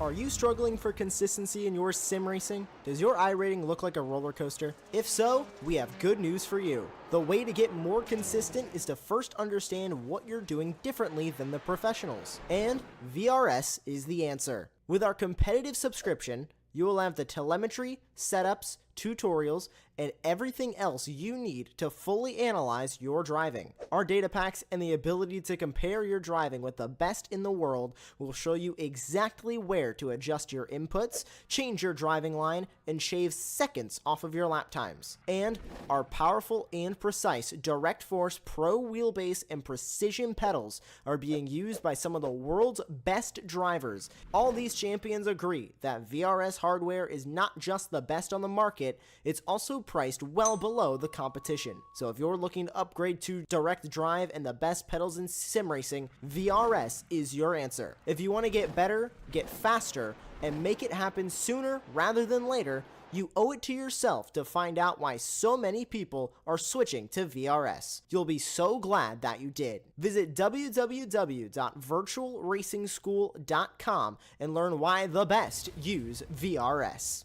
Are you struggling for consistency in your sim racing? Does your iRating look like a roller coaster? If so, we have good news for you. The way to get more consistent is to first understand what you're doing differently than the professionals. And VRS is the answer. With our competitive subscription, you will have the telemetry, setups, tutorials, and everything else you need to fully analyze your driving. Our data packs and the ability to compare your driving with the best in the world will show you exactly where to adjust your inputs, change your driving line, and shave seconds off of your lap times. And our powerful and precise Direct Force Pro wheelbase and precision pedals are being used by some of the world's best drivers. All these champions agree that VRS hardware is not just the best on the market, it's also priced well below the competition. So if you're looking to upgrade to direct drive and the best pedals in sim racing, VRS is your answer. If you want to get better, get faster, and make it happen sooner rather than later, you owe it to yourself to find out why so many people are switching to VRS. You'll be so glad that you did. Visit www.virtualracingschool.com and learn why the best use VRS.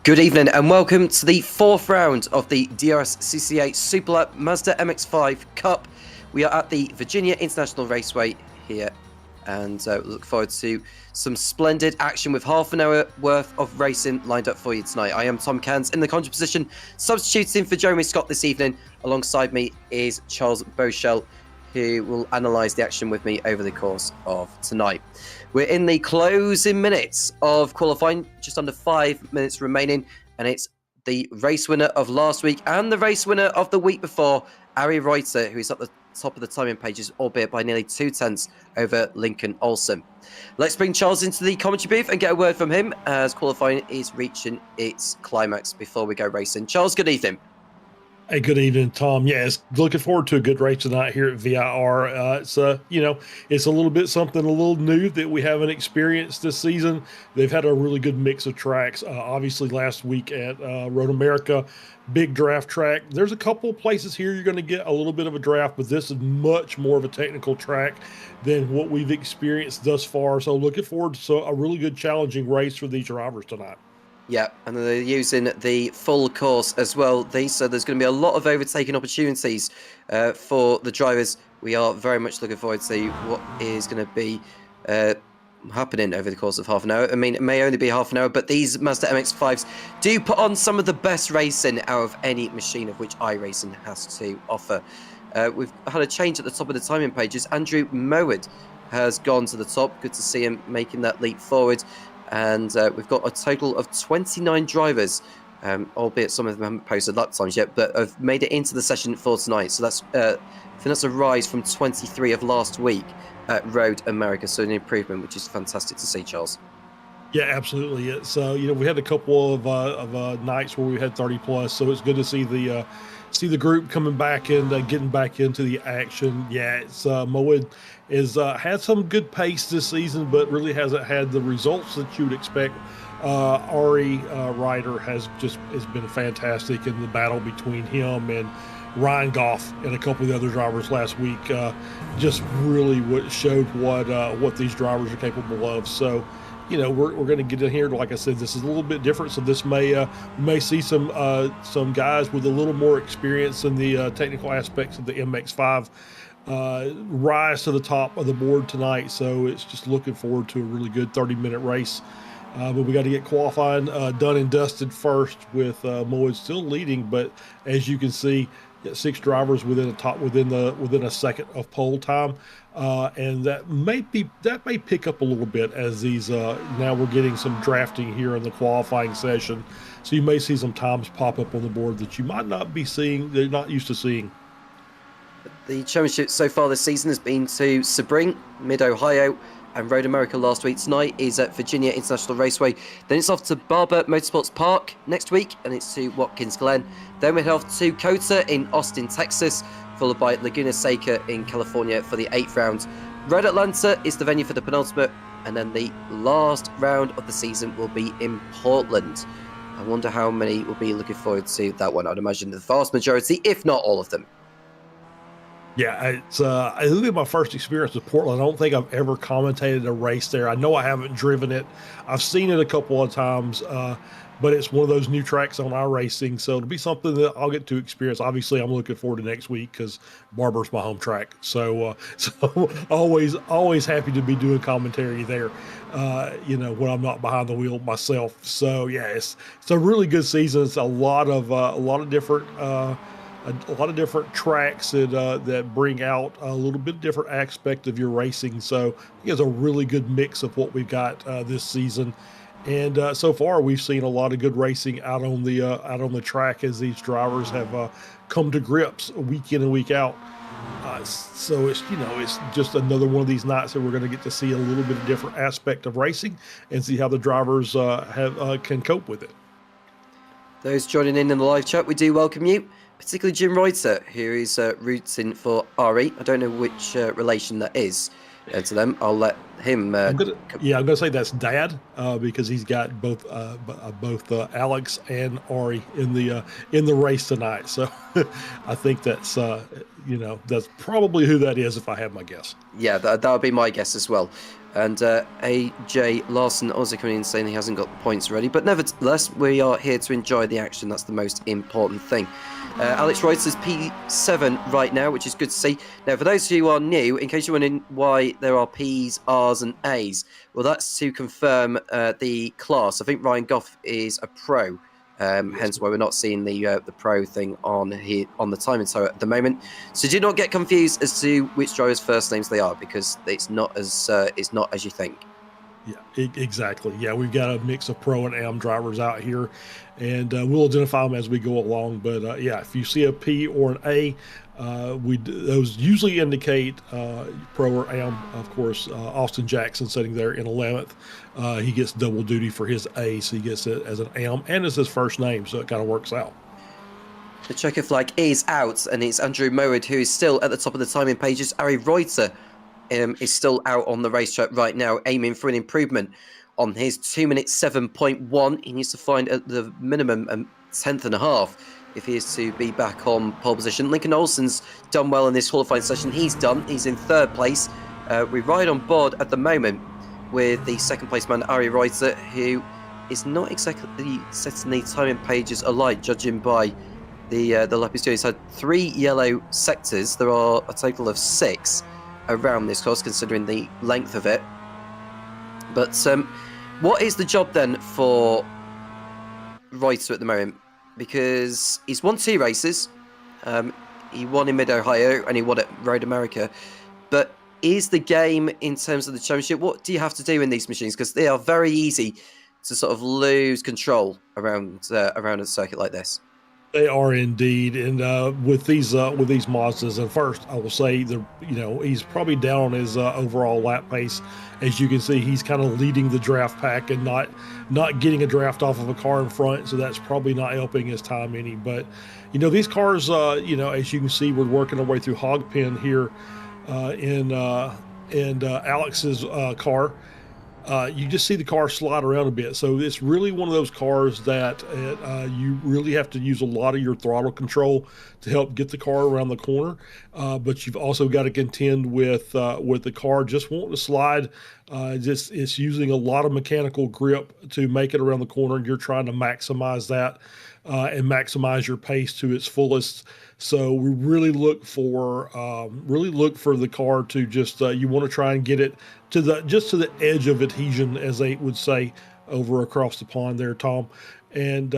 Good evening and welcome to the fourth round of the DRSCCA SUPERLAP Mazda MX-5 Cup. We are at the Virginia International Raceway here and look forward to some splendid action with half an hour worth of racing lined up for you tonight. I am Tom Cairns in the commentary position, substituting for Jeremy Scott this evening. Alongside me is Charles Beauchel, who will analyse the action with me over the course of tonight. We're in the closing minutes of qualifying, just under 5 minutes remaining, and it's the race winner of last week and the race winner of the week before, Ari Reuter, who is at the top of the timing pages, albeit by nearly 2/10 over Lincoln Olsen. Let's bring Charles into the commentary booth and get a word from him as qualifying is reaching its climax before we go racing. Charles, good evening. Hey, good evening, Tom. Yes, looking forward to a good race tonight here at VIR. It's it's a little bit something a little new that we haven't experienced this season. They've had a really good mix of tracks. Obviously, last week at Road America, big draft track. There's a couple of places here you're going to get a little bit of a draft, but this is much more of a technical track than what we've experienced thus far. So looking forward to a really good, challenging race for these drivers tonight. Yeah, and they're using the full course as well. So there's going to be a lot of overtaking opportunities for the drivers. We are very much looking forward to what is going to be happening over the course of half an hour. I mean, it may only be half an hour, but these Mazda MX-5s do put on some of the best racing out of any machine of which iRacing has to offer. We've had a change at the top of the timing pages. Andrew Mowat has gone to the top. Good to see him making that leap forward. And we've got a total of 29 drivers, albeit some of them haven't posted lap times yet, but have made it into the session for tonight. So that's I think that's a rise from 23 of last week at Road America. So an improvement, which is fantastic to see, Charles. Yeah, absolutely. It's we had a couple of nights where we had 30 plus, so it's good to see the group coming back and getting back into the action. Yeah, it's Mowat is had some good pace this season, but really hasn't had the results that you would expect. Ari Ryder has been fantastic in the battle between him and Ryan Goff and a couple of the other drivers last week. Just really showed what these drivers are capable of. So, we're going to get in here. Like I said, this is a little bit different. So this may see some guys with a little more experience in the technical aspects of the MX-5 rise to the top of the board tonight. So it's just looking forward to a really good 30-minute race but we got to get qualifying done and dusted first with Moed still leading. But as you can see, 6 drivers within a second of pole time, and that may pick up a little bit as these now we're getting some drafting here in the qualifying session, so you may see some times pop up on the board that you might not be seeing, they're not used to seeing. The championship so far this season has been to Sebring, Mid-Ohio, and Road America last week. Tonight is at Virginia International Raceway. Then it's off to Barber Motorsports Park next week, and it's to Watkins Glen. Then we head off to COTA in Austin, Texas, followed by Laguna Seca in California for the 8th round. Road Atlanta is the venue for the penultimate, and then the last round of the season will be in Portland. I wonder how many will be looking forward to that one. I'd imagine the vast majority, if not all of them. Yeah, it's I think my first experience with Portland. I don't think I've ever commentated a race there. I know I haven't driven it. I've seen it a couple of times, but it's one of those new tracks on iRacing, so it'll be something that I'll get to experience. Obviously, I'm looking forward to next week because Barber's my home track. So always happy to be doing commentary there. When I'm not behind the wheel myself. So yeah, it's a really good season. It's a lot of different. A lot of different tracks that bring out a little bit different aspect of your racing. So I think it's a really good mix of what we've got this season. And so far, we've seen a lot of good racing out on the track as these drivers have come to grips week in and week out. So it's just another one of these nights that we're going to get to see a little bit of different aspect of racing and see how the drivers can cope with it. Those joining in the live chat, we do welcome you. Particularly Jim Reuter, who is rooting for Ari. I don't know which relation that is to them. I'll let him. I'm gonna say that's Dad because he's got both Alex and Ari in the race tonight. So I think that's that's probably who that is if I had my guess. Yeah, that would be my guess as well. And AJ Larson also coming in saying he hasn't got the points ready, but nevertheless we are here to enjoy the action. That's the most important thing. Alex Reuter's P7 right now, which is good to see. Now, for those who are new, in case you're wondering why there are P's, R's and A's, well, that's to confirm the class. I think Ryan Goff is a pro, hence why we're not seeing the pro thing on the timing tower at the moment. So do not get confused as to which drivers' first names they are, because it's not as you think. Yeah, exactly. Yeah, we've got a mix of pro and am drivers out here, and we'll identify them as we go along. But yeah, if you see a P or an A, those usually indicate pro or am. Of course, Austin Jackson sitting there in 11th. He gets double duty for his A, so he gets it as an am and as his first name, so it kind of works out. The checker flag is out, and it's Andrew Mowat who is still at the top of the timing pages. Ari Reuter is still out on the racetrack right now, aiming for an improvement on his 2 minutes 7.1. He needs to find at the minimum a 10th and a half if he is to be back on pole position. Lincoln Olsen's done well in this qualifying session. He's in 3rd place. We ride on board at the moment with the 2nd place man, Ari Reuter, who is not exactly setting the timing pages alight, judging by the lap he's doing. He's had 3 yellow sectors. There are a total of 6 around this course, considering the length of it. But what is the job then for Reuter at the moment? Because he's won 2 races. He won in Mid-Ohio and he won at Road America. But is the game, in terms of the championship, what do you have to do in these machines? Because they are very easy to sort of lose control around a circuit like this. They are indeed, and with these Mazdas, and first I will say he's probably down on his overall lap pace. As you can see, he's kind of leading the draft pack and not getting a draft off of a car in front, so that's probably not helping his time any. But these cars, as you can see, we're working our way through hog pen here in Alex's car. You just see the car slide around a bit. So it's really one of those cars that you really have to use a lot of your throttle control to help get the car around the corner. But you've also got to contend with the car just wanting to slide. It's using a lot of mechanical grip to make it around the corner, and you're trying to maximize that and maximize your pace to its fullest. So we really look for the car to just you want to try and get it to the edge of adhesion, as they would say, over across the pond there, Tom. And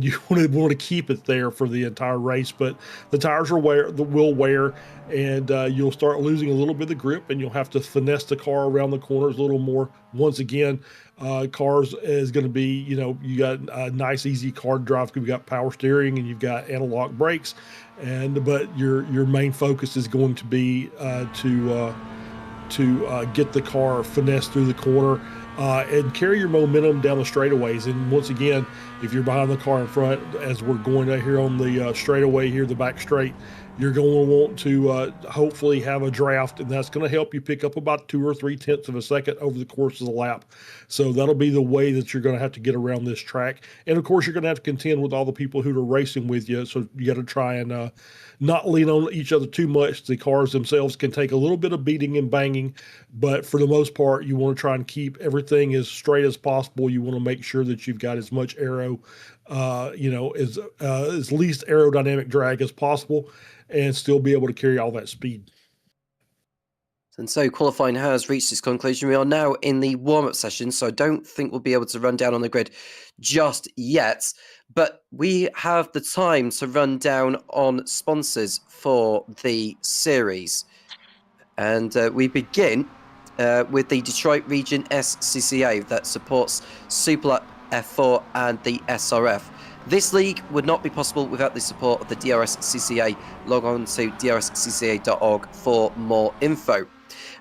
you want to keep it there for the entire race, but the tires will wear, and you'll start losing a little bit of grip, and you'll have to finesse the car around the corners a little more. Once again, cars is going to be, you got a nice easy car to drive because you've got power steering and you've got analog brakes, but your main focus is going to be to get the car finessed through the corner. And carry your momentum down the straightaways. And once again, if you're behind the car in front, as we're going out here on the straightaway here, the back straight, you're going to want to hopefully have a draft, and that's going to help you pick up about 2 or 3 tenths of a second over the course of the lap. So that'll be the way that you're going to have to get around this track. And of course, you're going to have to contend with all the people who are racing with you. So you got to try and not lean on each other too much. The cars themselves can take a little bit of beating and banging, but for the most part, you want to try and keep everything as straight as possible. You want to make sure that you've got as much aero, as least aerodynamic drag as possible, and still be able to carry all that speed. And so qualifying has reached its conclusion. We are now in the warm-up session, so I don't think we'll be able to run down on the grid just yet. But we have the time to run down on sponsors for the series. And we begin with the Detroit Region SCCA that supports SUPERLAP, F4 and the SRF. This league would not be possible without the support of the DRSCCA. Log on to drscca.org for more info.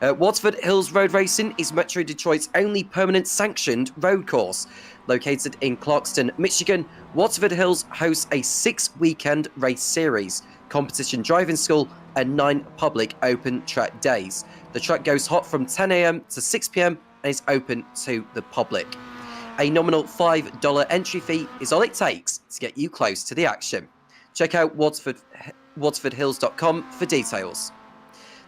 Waterford Hills Road Racing is Metro Detroit's only permanent sanctioned road course. Located in Clarkston, Michigan, Waterford Hills hosts a 6-weekend race series, competition driving school, and 9 public open track days. The track goes hot from 10 a.m. to 6 p.m. and is open to the public. A nominal $5 entry fee is all it takes to get you close to the action. Check out waterfordhills.com for details.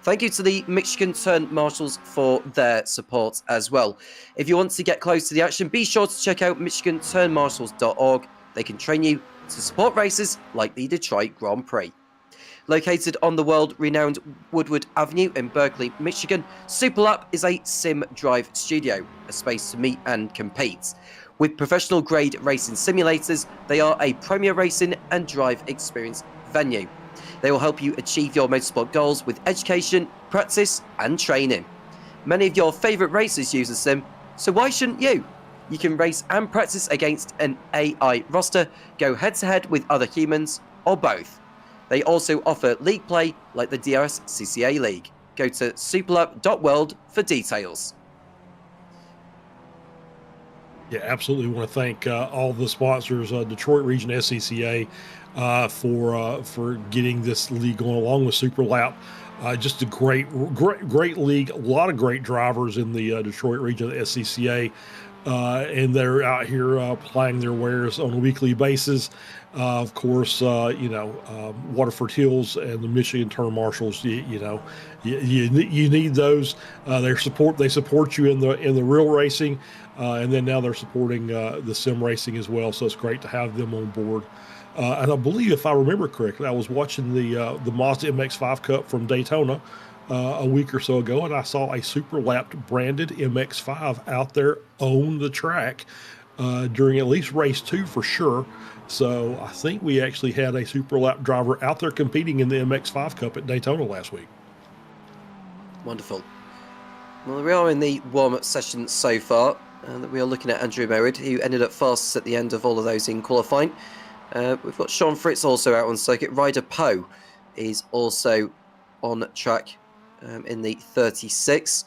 Thank you to the Michigan Turn Marshals for their support as well. If you want to get close to the action, be sure to check out michiganturnmarshals.org. They can train you to support races like the Detroit Grand Prix. Located on the world-renowned Woodward Avenue in Berkeley, Michigan, SUPERLAP is a sim drive studio, a space to meet and compete. With professional-grade racing simulators, they are a premier racing and drive experience venue. They will help you achieve your motorsport goals with education, practice, and training. Many of your favourite racers use a sim, so why shouldn't you? You can race and practice against an AI roster, go head-to-head with other humans, or both. They also offer league play like the DRSCCA League. Go to superlap.world for details. Yeah, absolutely. We want to thank all the sponsors, Detroit Region SCCA, for getting this league going along with SUPERLAP. Just a great league. A lot of great drivers in the Detroit region of the SCCA, and they're out here plying their wares on a weekly basis. Of course, Waterford Hills and the Michigan Turn Marshals. You need those. They support you in the real racing, and then now they're supporting the sim racing as well. So it's great to have them on board. And I believe, if I remember correctly, I was watching the Mazda MX-5 Cup from Daytona a week or so ago, and I saw a SUPERLAP branded MX-5 out there on the track during at least race 2 for sure. So I think we actually had a SUPERLAP driver out there competing in the MX-5 Cup at Daytona last week. Wonderful. Well, we are in the warm-up session so far, and we are looking at Andrew Merritt, who ended up fastest at the end of all of those in qualifying. We've got Sean Fritz also out on circuit. Ryder Poe is also on track in the 36.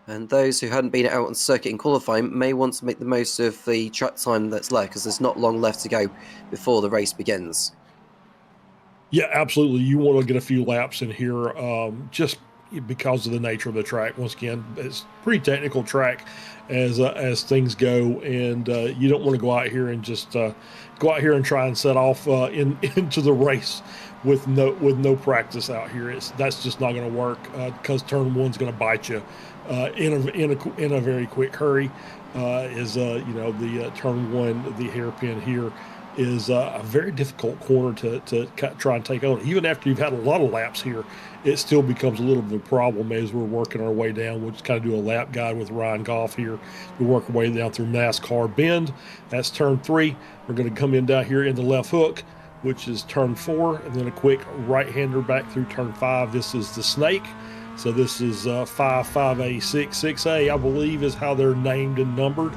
And those who hadn't been out on circuit in qualifying may want to make the most of the track time that's left, because there's not long left to go before the race begins. Yeah, absolutely. You want to get a few laps in here just because of the nature of the track. Once again, it's a pretty technical track as things go, and you don't want to go out here and just go out here and try and set off into the race with no practice out here. That's just not going to work because turn one's going to bite you in a very quick hurry. The turn one, the hairpin here is a very difficult corner to try and take on. Even after you've had a lot of laps here, it still becomes a little bit of a problem as we're working our way down. We'll just kind of do a lap guide with Ryan Goff here. We work our way down through NASCAR Bend. That's turn 3. We're going to come in down here in the left hook, which is turn 4, and then a quick right-hander back through turn 5. This is the Snake. So this is 5, 5A, 6, 6A, I believe is how they're named and numbered.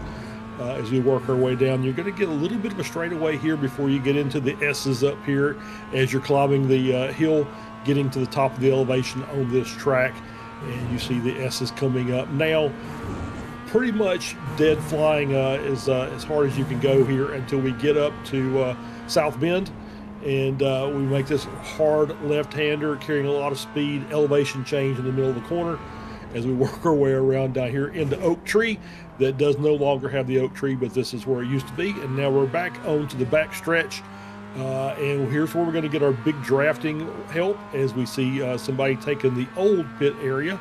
As we work our way down, you're going to get a little bit of a straightaway here before you get into the S's up here as you're climbing the hill, getting to the top of the elevation on this track, and you see the S's coming up. Now, pretty much dead flying as hard as you can go here until we get up to South Bend, and we make this hard left-hander carrying a lot of speed, elevation change in the middle of the corner as we work our way around down here into Oak Tree. That does no longer have the oak tree, but this is where it used to be. And now we're back onto the back stretch. And here's where we're going to get our big drafting help as we see somebody taking the old pit area,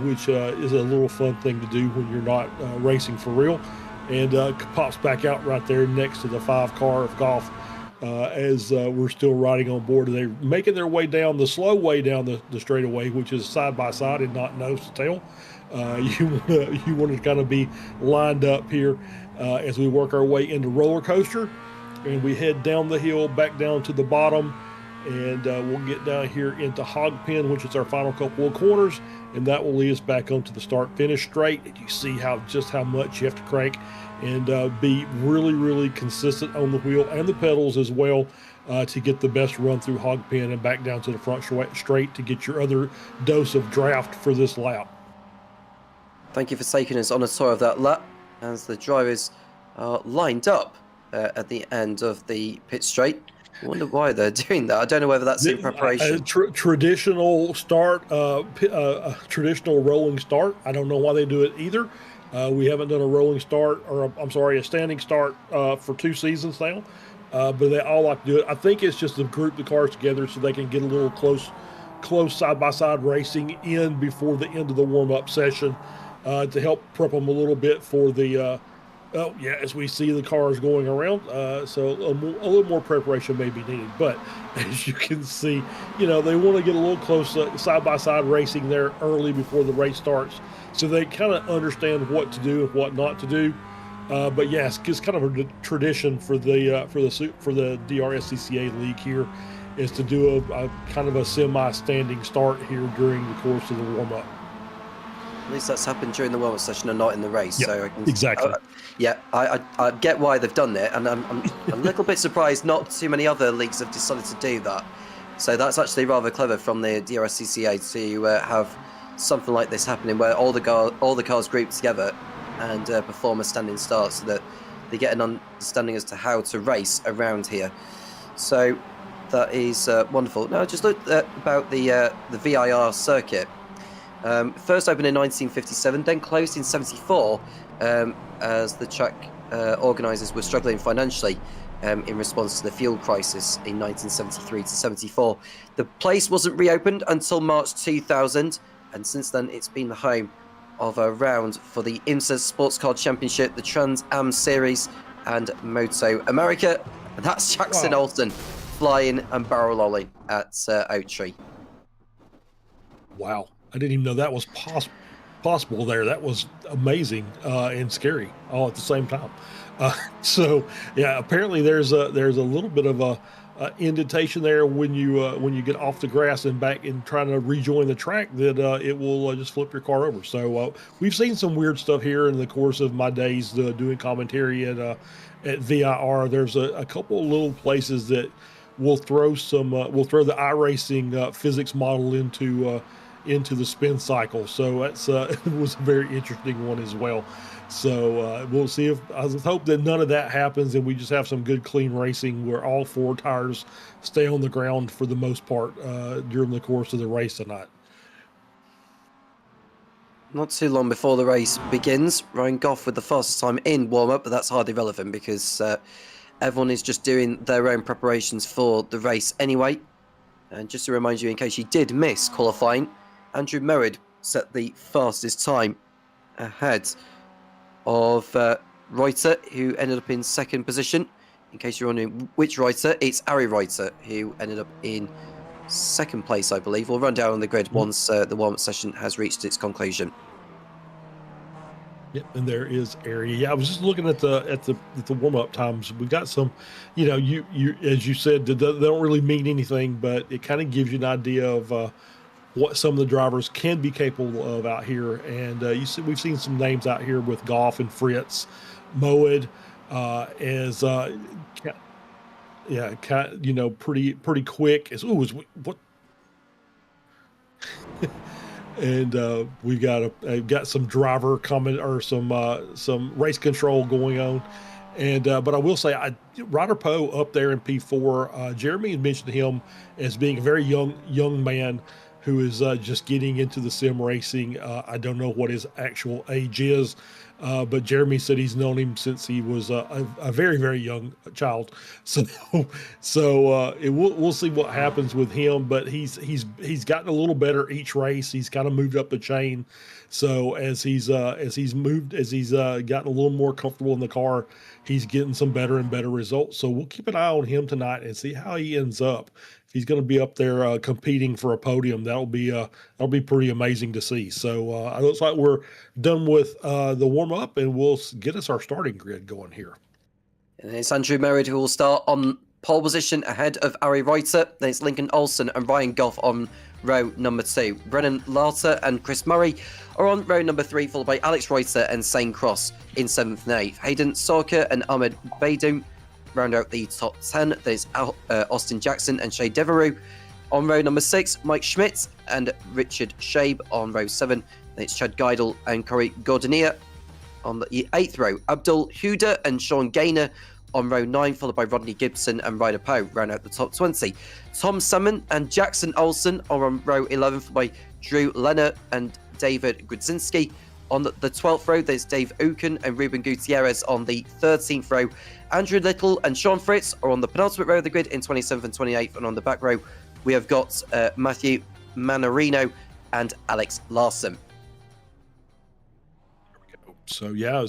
which is a little fun thing to do when you're not racing for real. And pops back out right there next to the 5 car of Golf as we're still riding on board. They're making their way down the slow way down the straightaway, which is side by side and not nose to tail. You want to kind of be lined up here as we work our way into roller coaster, and we head down the hill back down to the bottom, and we'll get down here into Hog Pen, which is our final couple of corners, and that will lead us back onto the start finish straight. And you see just how much you have to crank and be really consistent on the wheel and the pedals as well to get the best run through Hog Pen and back down to the front straight to get your other dose of draft for this lap. Thank you for taking us on a tour of that lap as the drivers are lined up at the end of the pit straight. I wonder why they're doing that. I don't know whether that's in preparation. Traditional start, traditional rolling start. I don't know why they do it either. We haven't done a rolling start, or I'm sorry, a standing start for 2 seasons now. But they all like to do it. I think it's just to group the cars together so they can get a little close side-by-side racing in before the end of the warm-up session. To help prep them a little bit for the, as we see the cars going around. So a little more preparation may be needed. But as you can see, they want to get a little close side-by-side racing there early before the race starts, so they kind of understand what to do and what not to do. But yes, it's kind of a tradition for the DRSCCA league here is to do a kind of a semi-standing start here during the course of the warm-up. At least that's happened during the warm-up session and not in the race. Yep, so I can, exactly. I get why they've done it, and I'm a little bit surprised not too many other leagues have decided to do that. So that's actually rather clever from the DRSCCA to have something like this happening, where all the cars group together and perform a standing start, so that they get an understanding as to how to race around here. So that is wonderful. Now, I just looked about the VIR circuit. First opened in 1957, then closed in 74 as the track organisers were struggling financially in response to the fuel crisis in 1973 to 74. The place wasn't reopened until March 2000, and since then it's been the home of a round for the IMSA Sports Car Championship, the Trans Am Series, and Moto America. And that's Jackson Olsen flying and barrel rolling at Oak Tree. Wow. I didn't even know that was possible there. That was amazing and scary all at the same time. So yeah, apparently there's a little bit of a indentation there when you get off the grass and back and trying to rejoin the track, that it will just flip your car over. So we've seen some weird stuff here in the course of my days doing commentary at VIR. There's a couple of little places that we'll throw the iRacing physics model into the spin cycle. So that's it was a very interesting one as well. So we'll see if I hope that none of that happens and we just have some good clean racing where all 4 tires stay on the ground for the most part during the course of the race tonight. Not too long before the race begins, Ryan Goff with the fastest time in warm-up, but that's hardly relevant because everyone is just doing their own preparations for the race anyway. And just to remind you, in case you did miss qualifying, Andrew Merritt set the fastest time ahead of Reuter, who ended up in second position in case you're wondering which rider, it's Ari Reiter, who ended up in second place, I believe. We'll run down on the grid once the warm-up session has reached its conclusion. Yep, and there is area. Yeah, I was just looking at the warm up times. We got some, you know, you as you said, they don't really mean anything, but it kind of gives you an idea of what some of the drivers can be capable of out here. And you see, we've seen some names out here with Goff and Fritz, Moed, as yeah, you know, pretty quick. As what. And we've got some driver comment or some race control going on, and but I will say, Ryder Poe up there in P4. Jeremy had mentioned him as being a very young man who is just getting into the sim racing. I don't know what his actual age is, but Jeremy said he's known him since he was a very young child. So we'll see what happens with him. But he's gotten a little better each race. He's kind of moved up the chain. So as he's gotten a little more comfortable in the car, he's getting some better and better results. So we'll keep an eye on him tonight and see how he ends up. If he's going to be up there competing for a podium, that'll be pretty amazing to see. So it looks like we're done with the warm up, and we'll get us our starting grid going here. And it's Andrew Merritt who will start on pole position ahead of Ari Reiter. Then it's Lincoln Olsen and Ryan Goff on row number 2. Brennan Larter and Chris Murray are on row number 3, followed by Alex Reuter and Sane Cross in 7th and 8th. Hayden Sorka and Ahmed Baydum round out the top 10. There's Austin Jackson and Shay Devereux on row number 6. Mike Schmidt and Richard Shabe on row 7. Then it's Chad Geidel and Corey Gordonier on the 8th row. Abdul Huda and Sean Gaynor on row 9, followed by Rodney Gibson and Ryder Poe round out the top 20. Tom Salmon and Jackson Olsen are on row 11, followed by Drew Leonard and David Grudzinski. On the 12th row, there's Dave Uken and Ruben Gutierrez on the 13th row. Andrew Little and Sean Fritz are on the penultimate row of the grid in 27th and 28th. And on the back row, we have got Matthew Manarino and Alex Larson. So yeah,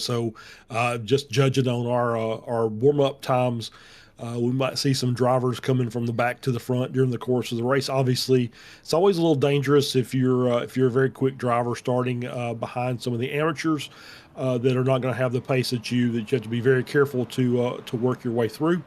just judging on our warm up times, we might see some drivers coming from the back to the front during the course of the race. Obviously, it's always a little dangerous if you're a very quick driver starting behind some of the amateurs that are not going to have the pace that you have to be very careful to work your way through.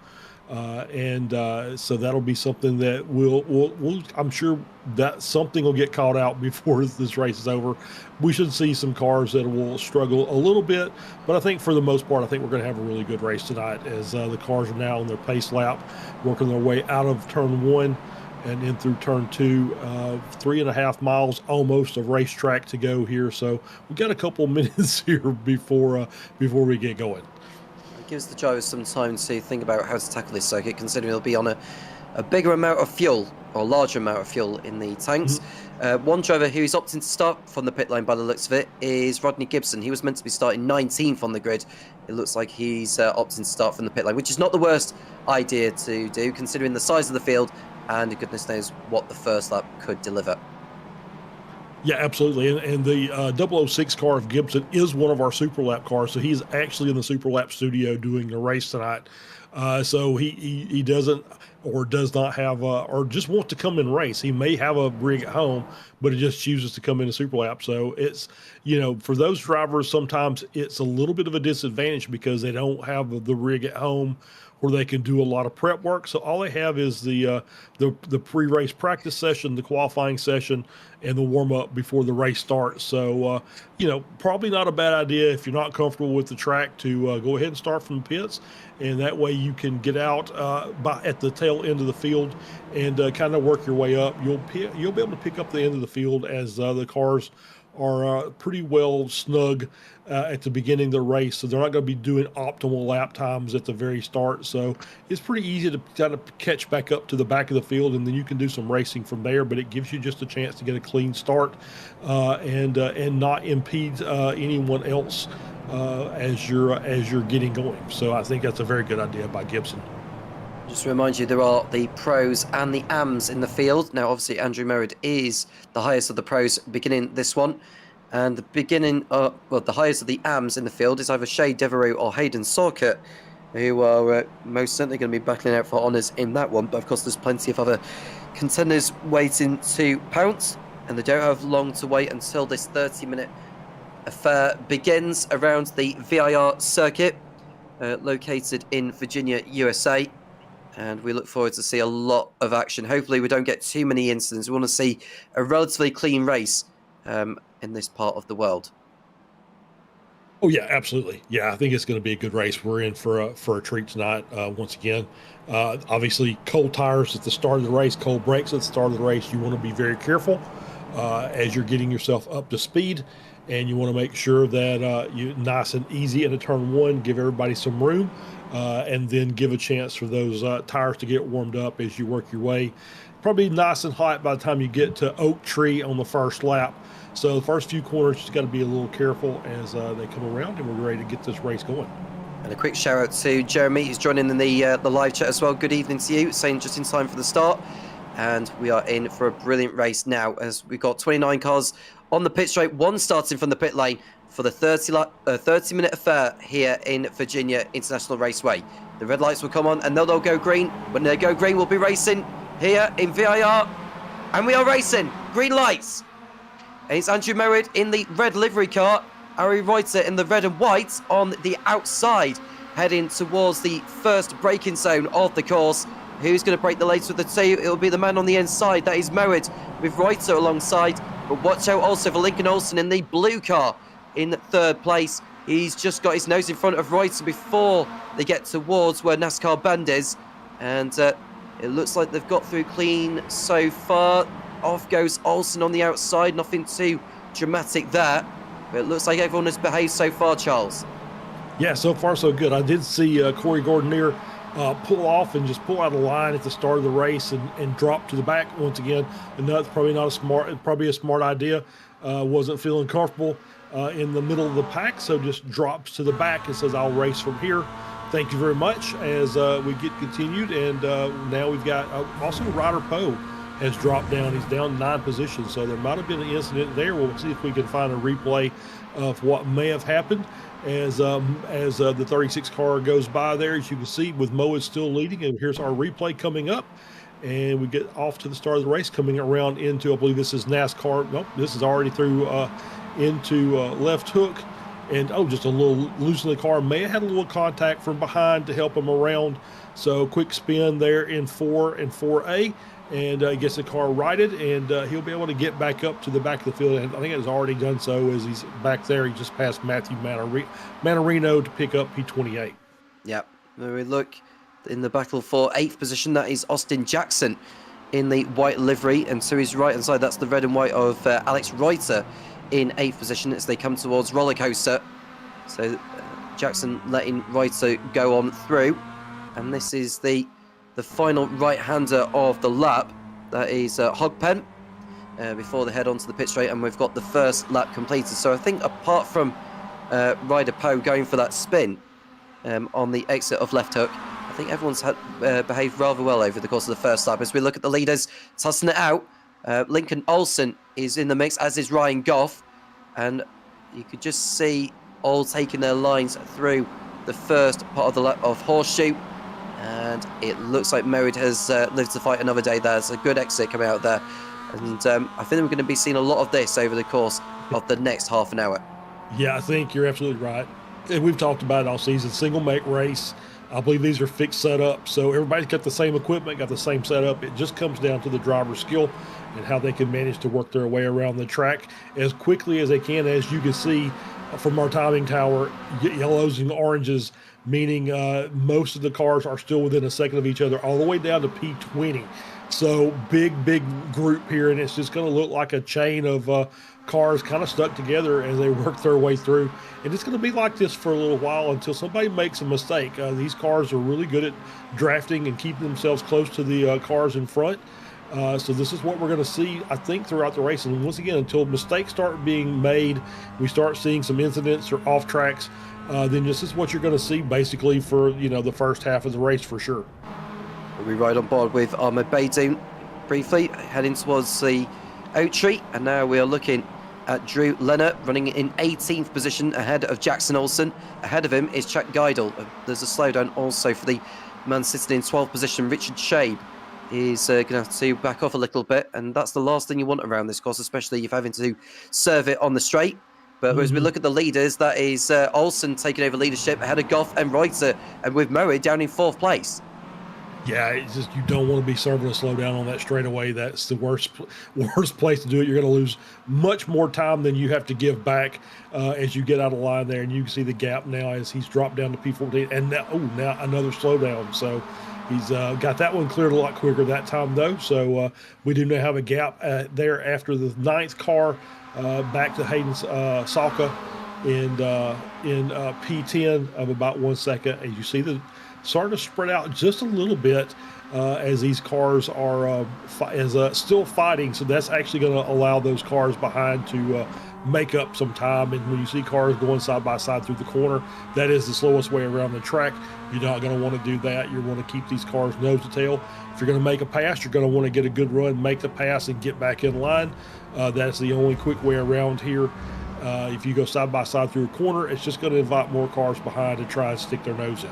So that'll be something that we'll I'm sure that something will get called out before this race is over. We should see some cars that will struggle a little bit, but I think for the most part, I think we're going to have a really good race tonight as the cars are now on their pace lap, working their way out of turn 1 and in through turn 2, 3.5 miles almost of racetrack to go here. So we've got a couple minutes here before we get going. Gives the drivers some time to think about how to tackle this circuit, considering they'll be on a bigger amount of fuel, or larger amount of fuel in the tanks. One driver who is opting to start from the pit lane by the looks of it is Rodney Gibson. He was meant to be starting 19th on the grid. It looks like he's opting to start from the pit lane, which is not the worst idea to do, considering the size of the field and goodness knows what the first lap could deliver. Yeah, absolutely. And the 006 car of Gibson is one of our SUPERLAP cars. So he's actually in the SUPERLAP studio doing the race tonight. So he doesn't or does not have or just wants to come and race. He may have a rig at home, but he just chooses to come into SUPERLAP. So it's, for those drivers, sometimes it's a little bit of a disadvantage because they don't have the rig at home where they can do a lot of prep work. So all they have is the pre-race practice session, the qualifying session, and the warm-up before the race starts. So, probably not a bad idea if you're not comfortable with the track to go ahead and start from the pits. And that way you can get out at the tail end of the field and kind of work your way up. You'll be able to pick up the end of the field as the cars are pretty well snug at the beginning of the race, so they're not going to be doing optimal lap times at the very start. So it's pretty easy to kind of catch back up to the back of the field, and then you can do some racing from there. But it gives you just a chance to get a clean start and not impede anyone else as you're getting going. So I think that's a very good idea by Gibson. Just to remind you, there are the pros and the AMs in the field. Now, obviously, Andrew Merritt is the highest of the pros beginning this one. And the highest of the AMs in the field is either Shay Devereux or Hayden Sorka. who are most certainly going to be battling out for honours in that one. But of course, there's plenty of other contenders waiting to pounce, and they don't have long to wait until this 30-minute affair begins around the VIR circuit, located in Virginia, USA. And we look forward to see a lot of action. Hopefully we don't get too many incidents. We want to see a relatively clean race in this part of the world. Oh yeah, absolutely. Yeah, I think it's going to be a good race. We're in for a treat tonight. Once again, obviously cold tires at the start of the race, cold brakes at the start of the race. You want to be very careful as you're getting yourself up to speed, and you want to make sure that you're nice and easy into turn one. Give everybody some room, and then give a chance for those tires to get warmed up as you work your way. Probably nice and hot by the time you get to Oak Tree on the first lap. So the first few corners, just got to be a little careful as they come around, and we're ready to get this race going. And a quick shout out to Jeremy, who's joining in the live chat as well. Good evening to you, saying just in time for the start. And we are in for a brilliant race now, as we've got 29 cars on the pit straight, one starting from the pit lane for the 30-minute affair here in Virginia International Raceway. The red lights will come on, and they'll go green. When they go green, we'll be racing here in VIR, and we are racing. Green lights. And it's Andrew Merritt in the red livery car, Ari Reuter in the red and white on the outside, heading towards the first braking zone of the course. Who's going to break the lanes with the two? It'll be the man on the inside. That is Merritt with Reuter alongside. But watch out also for Lincoln Olsen in the blue car in third place. He's just got his nose in front of Reuter before they get towards where NASCAR Bend is. And it looks like they've got through clean so far. Off goes Olsen on the outside. Nothing too dramatic there. But it looks like everyone has behaved so far, Charles. Yeah, so far so good. I did see Corey Gordonier pull off and just pull out a line at the start of the race and drop to the back once again. And that's probably not a smart idea. Wasn't feeling comfortable in the middle of the pack, so just drops to the back and says, "I'll race from here. Thank you very much." As we get continued, and now we've got also Ryder Poe has dropped down. He's down 9 positions, so there might have been an incident there. We'll see if we can find a replay of what may have happened as the 36 car goes by there. As you can see, with Moed still leading, and here's our replay coming up. And we get off to the start of the race, coming around into, I believe this is NASCAR. Nope, this is already through into left hook. And, just a little loose in the car. May have had a little contact from behind to help him around. So quick spin there in 4 and 4A. And gets the car righted, and he'll be able to get back up to the back of the field. And I think it's already done so as he's back there. He just passed Matthew Manarino to pick up P28. Yep. When we look in the battle for 8th position, that is Austin Jackson in the white livery. And to his right-hand side, that's the red and white of Alex Reuter in 8th position as they come towards Roller Coaster. So Jackson letting Reuter go on through. And this is the final right-hander of the lap. That is Hogpen before they head onto the pit straight, and we've got the first lap completed. So I think apart from Ryder Poe going for that spin on the exit of left hook, I think everyone's behaved rather well over the course of the first lap. As we look at the leaders tossing it out, Lincoln Olsen is in the mix, as is Ryan Goff, and you could just see all taking their lines through the first part of the lap of Horseshoe. And it looks like Merritt has lived to fight another day there. It's a good exit coming out there. And I think we're going to be seeing a lot of this over the course of the next half an hour. Yeah, I think you're absolutely right. And we've talked about it all season. Single make race. I believe these are fixed setups. So everybody's got the same equipment, got the same setup. It just comes down to the driver's skill and how they can manage to work their way around the track as quickly as they can. As you can see from our timing tower, yellows and oranges, meaning most of the cars are still within a second of each other, all the way down to P20. So big group here, and it's just going to look like a chain of cars kind of stuck together as they work their way through. And it's going to be like this for a little while until somebody makes a mistake. These cars are really good at drafting and keeping themselves close to the cars in front. So this is what we're going to see, I think, throughout the race. And once again, until mistakes start being made, we start seeing some incidents or off tracks, then this is what you're going to see basically for, the first half of the race for sure. We ride on board with Ahmed Beydoun briefly, heading towards the Oak Tree, and now we are looking at Drew Leonard, running in 18th position ahead of Jackson Olsen. Ahead of him is Chuck Geidel. There's a slowdown also for the man sitting in 12th position, Richard Shabe. Is going to have to back off a little bit, and that's the last thing you want around this course, especially if having to serve it on the straight. But as we look at the leaders, that is Olsen taking over leadership ahead of Goff and Reuter, and with Murray down in 4th place. Yeah, it's just you don't want to be serving a slowdown on that straightaway. That's the worst place to do it. You're going to lose much more time than you have to give back as you get out of line there. And you can see the gap now as he's dropped down to P14, and now another slowdown. So he's got that one cleared a lot quicker that time, though. So we do now have a gap there after the 9th car back to Hayden Salka in P10 of about 1 second. As you see the starting to spread out just a little bit as these cars are still fighting. So that's actually going to allow those cars behind to make up some time. And when you see cars going side by side through the corner, that is the slowest way around the track. You're not going to want to do that. You want to keep these cars nose to tail. If you're going to make a pass, you're going to want to get a good run, make the pass, and get back in line. That's the only quick way around here. If you go side by side through a corner, it's just going to invite more cars behind to try and stick their nose in.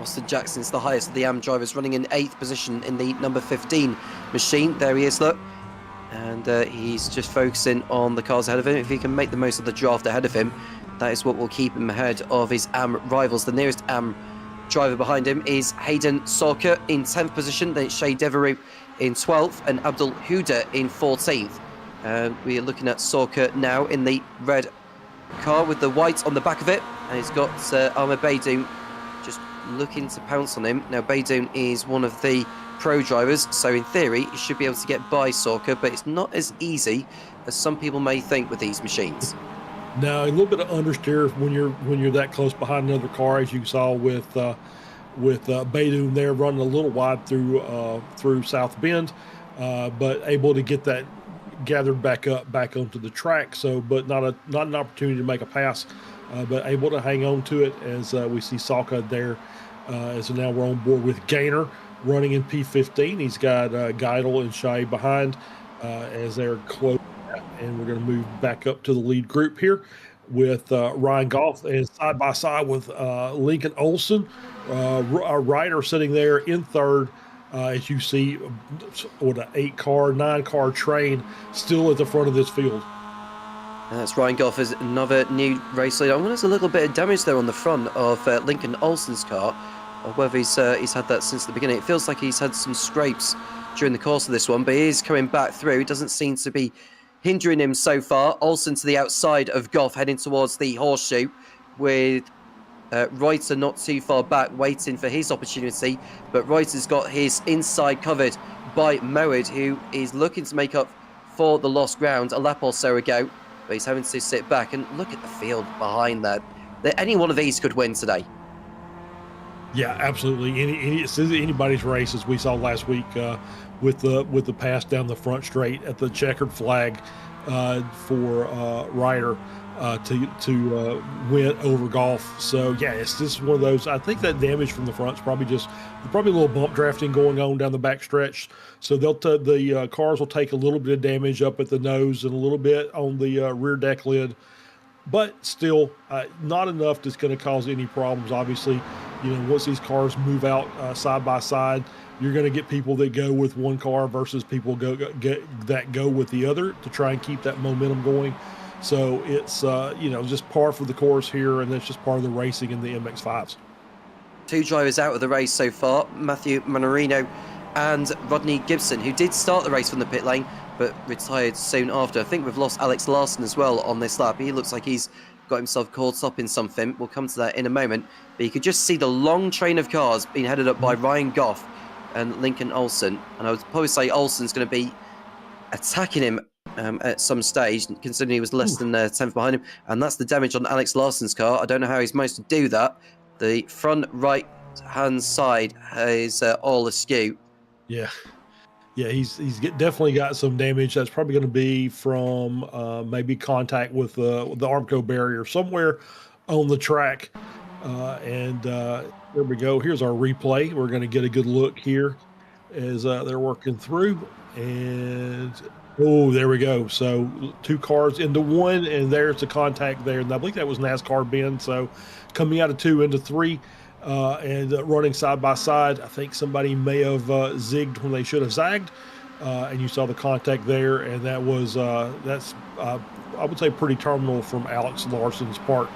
Austin Jackson's the highest of the AM drivers, running in 8th position in the number 15 machine. There he is, look. And he's just focusing on the cars ahead of him. If he can make the most of the draft ahead of him, that is what will keep him ahead of his AM rivals. The nearest AM driver behind him is Hayden Sorka in 10th position. Then it's Shay Devereux in 12th and Abdul Huda in 14th. We are looking at Sorka now in the red car with the white on the back of it. And he's got Ahmed Beydoun just looking to pounce on him. Now, Beydoun is one of the pro drivers, so in theory, he should be able to get by Sorka, but it's not as easy as some people may think with these machines. Now, a little bit of understeer when you're that close behind another car, as you saw with Beydoun there running a little wide through South Bend, but able to get that gathered back onto the track. So, but not an opportunity to make a pass. But able to hang on to it as we see Salka there. As now we're on board with Gaynor running in P15. He's got Geidel and Shai behind as they're close. And we're going to move back up to the lead group here with Ryan Goff and side by side with Lincoln Olsen. A rider sitting there in 3rd. As you see, what an 9-car train still at the front of this field. And that's Ryan Goff as another new race leader. I wonder there's a little bit of damage there on the front of Lincoln Olsen's car, or whether he's had that since the beginning. It feels like he's had some scrapes during the course of this one, but he is coming back through. It doesn't seem to be hindering him so far. Olsen to the outside of Goff, heading towards the horseshoe, with Reuter not too far back, waiting for his opportunity. But Reuter's got his inside covered by Mowed, who is looking to make up for the lost ground a lap or so ago. But he's having to sit back and look at the field behind that. Any one of these could win today. Yeah, absolutely. Anybody's race, as we saw last week with the pass down the front straight at the checkered flag for Ryder to win over Goff. So yeah, it's just one of those. I think that damage from the front's probably a little bump drafting going on down the back stretch. So the cars will take a little bit of damage up at the nose and a little bit on the rear deck lid, but still not enough that's going to cause any problems. Obviously, once these cars move out side by side, you're going to get people that go with one car versus people that go with the other to try and keep that momentum going. So it's just par for the course here, and that's just part of the racing in the MX-5s. 2 drivers out of the race so far, Matthew Manorino and Rodney Gibson, who did start the race from the pit lane but retired soon after. I think we've lost Alex Larson as well on this lap. He looks like he's got himself caught up in something. We'll come to that in a moment. But you could just see the long train of cars being headed up by Ryan Goff and Lincoln Olsen. And I would probably say Olsen's going to be attacking him at some stage, considering he was less than 10th behind him. And that's the damage on Alex Larson's car. I don't know how he's managed to do that. The front right-hand side is all askew. Yeah, he's definitely got some damage. That's probably going to be from maybe contact with the Armco barrier somewhere on the track. And there we go. Here's our replay. We're going to get a good look here as they're working through. And oh, there we go. So 2 cars into 1, and there's the contact there. And I believe that was NASCAR Ben. So coming out of 2 into 3 and running side by side. I think somebody may have zigged when they should have zagged. And you saw the contact there, and that was that's I would say pretty terminal from Alex Larson's part.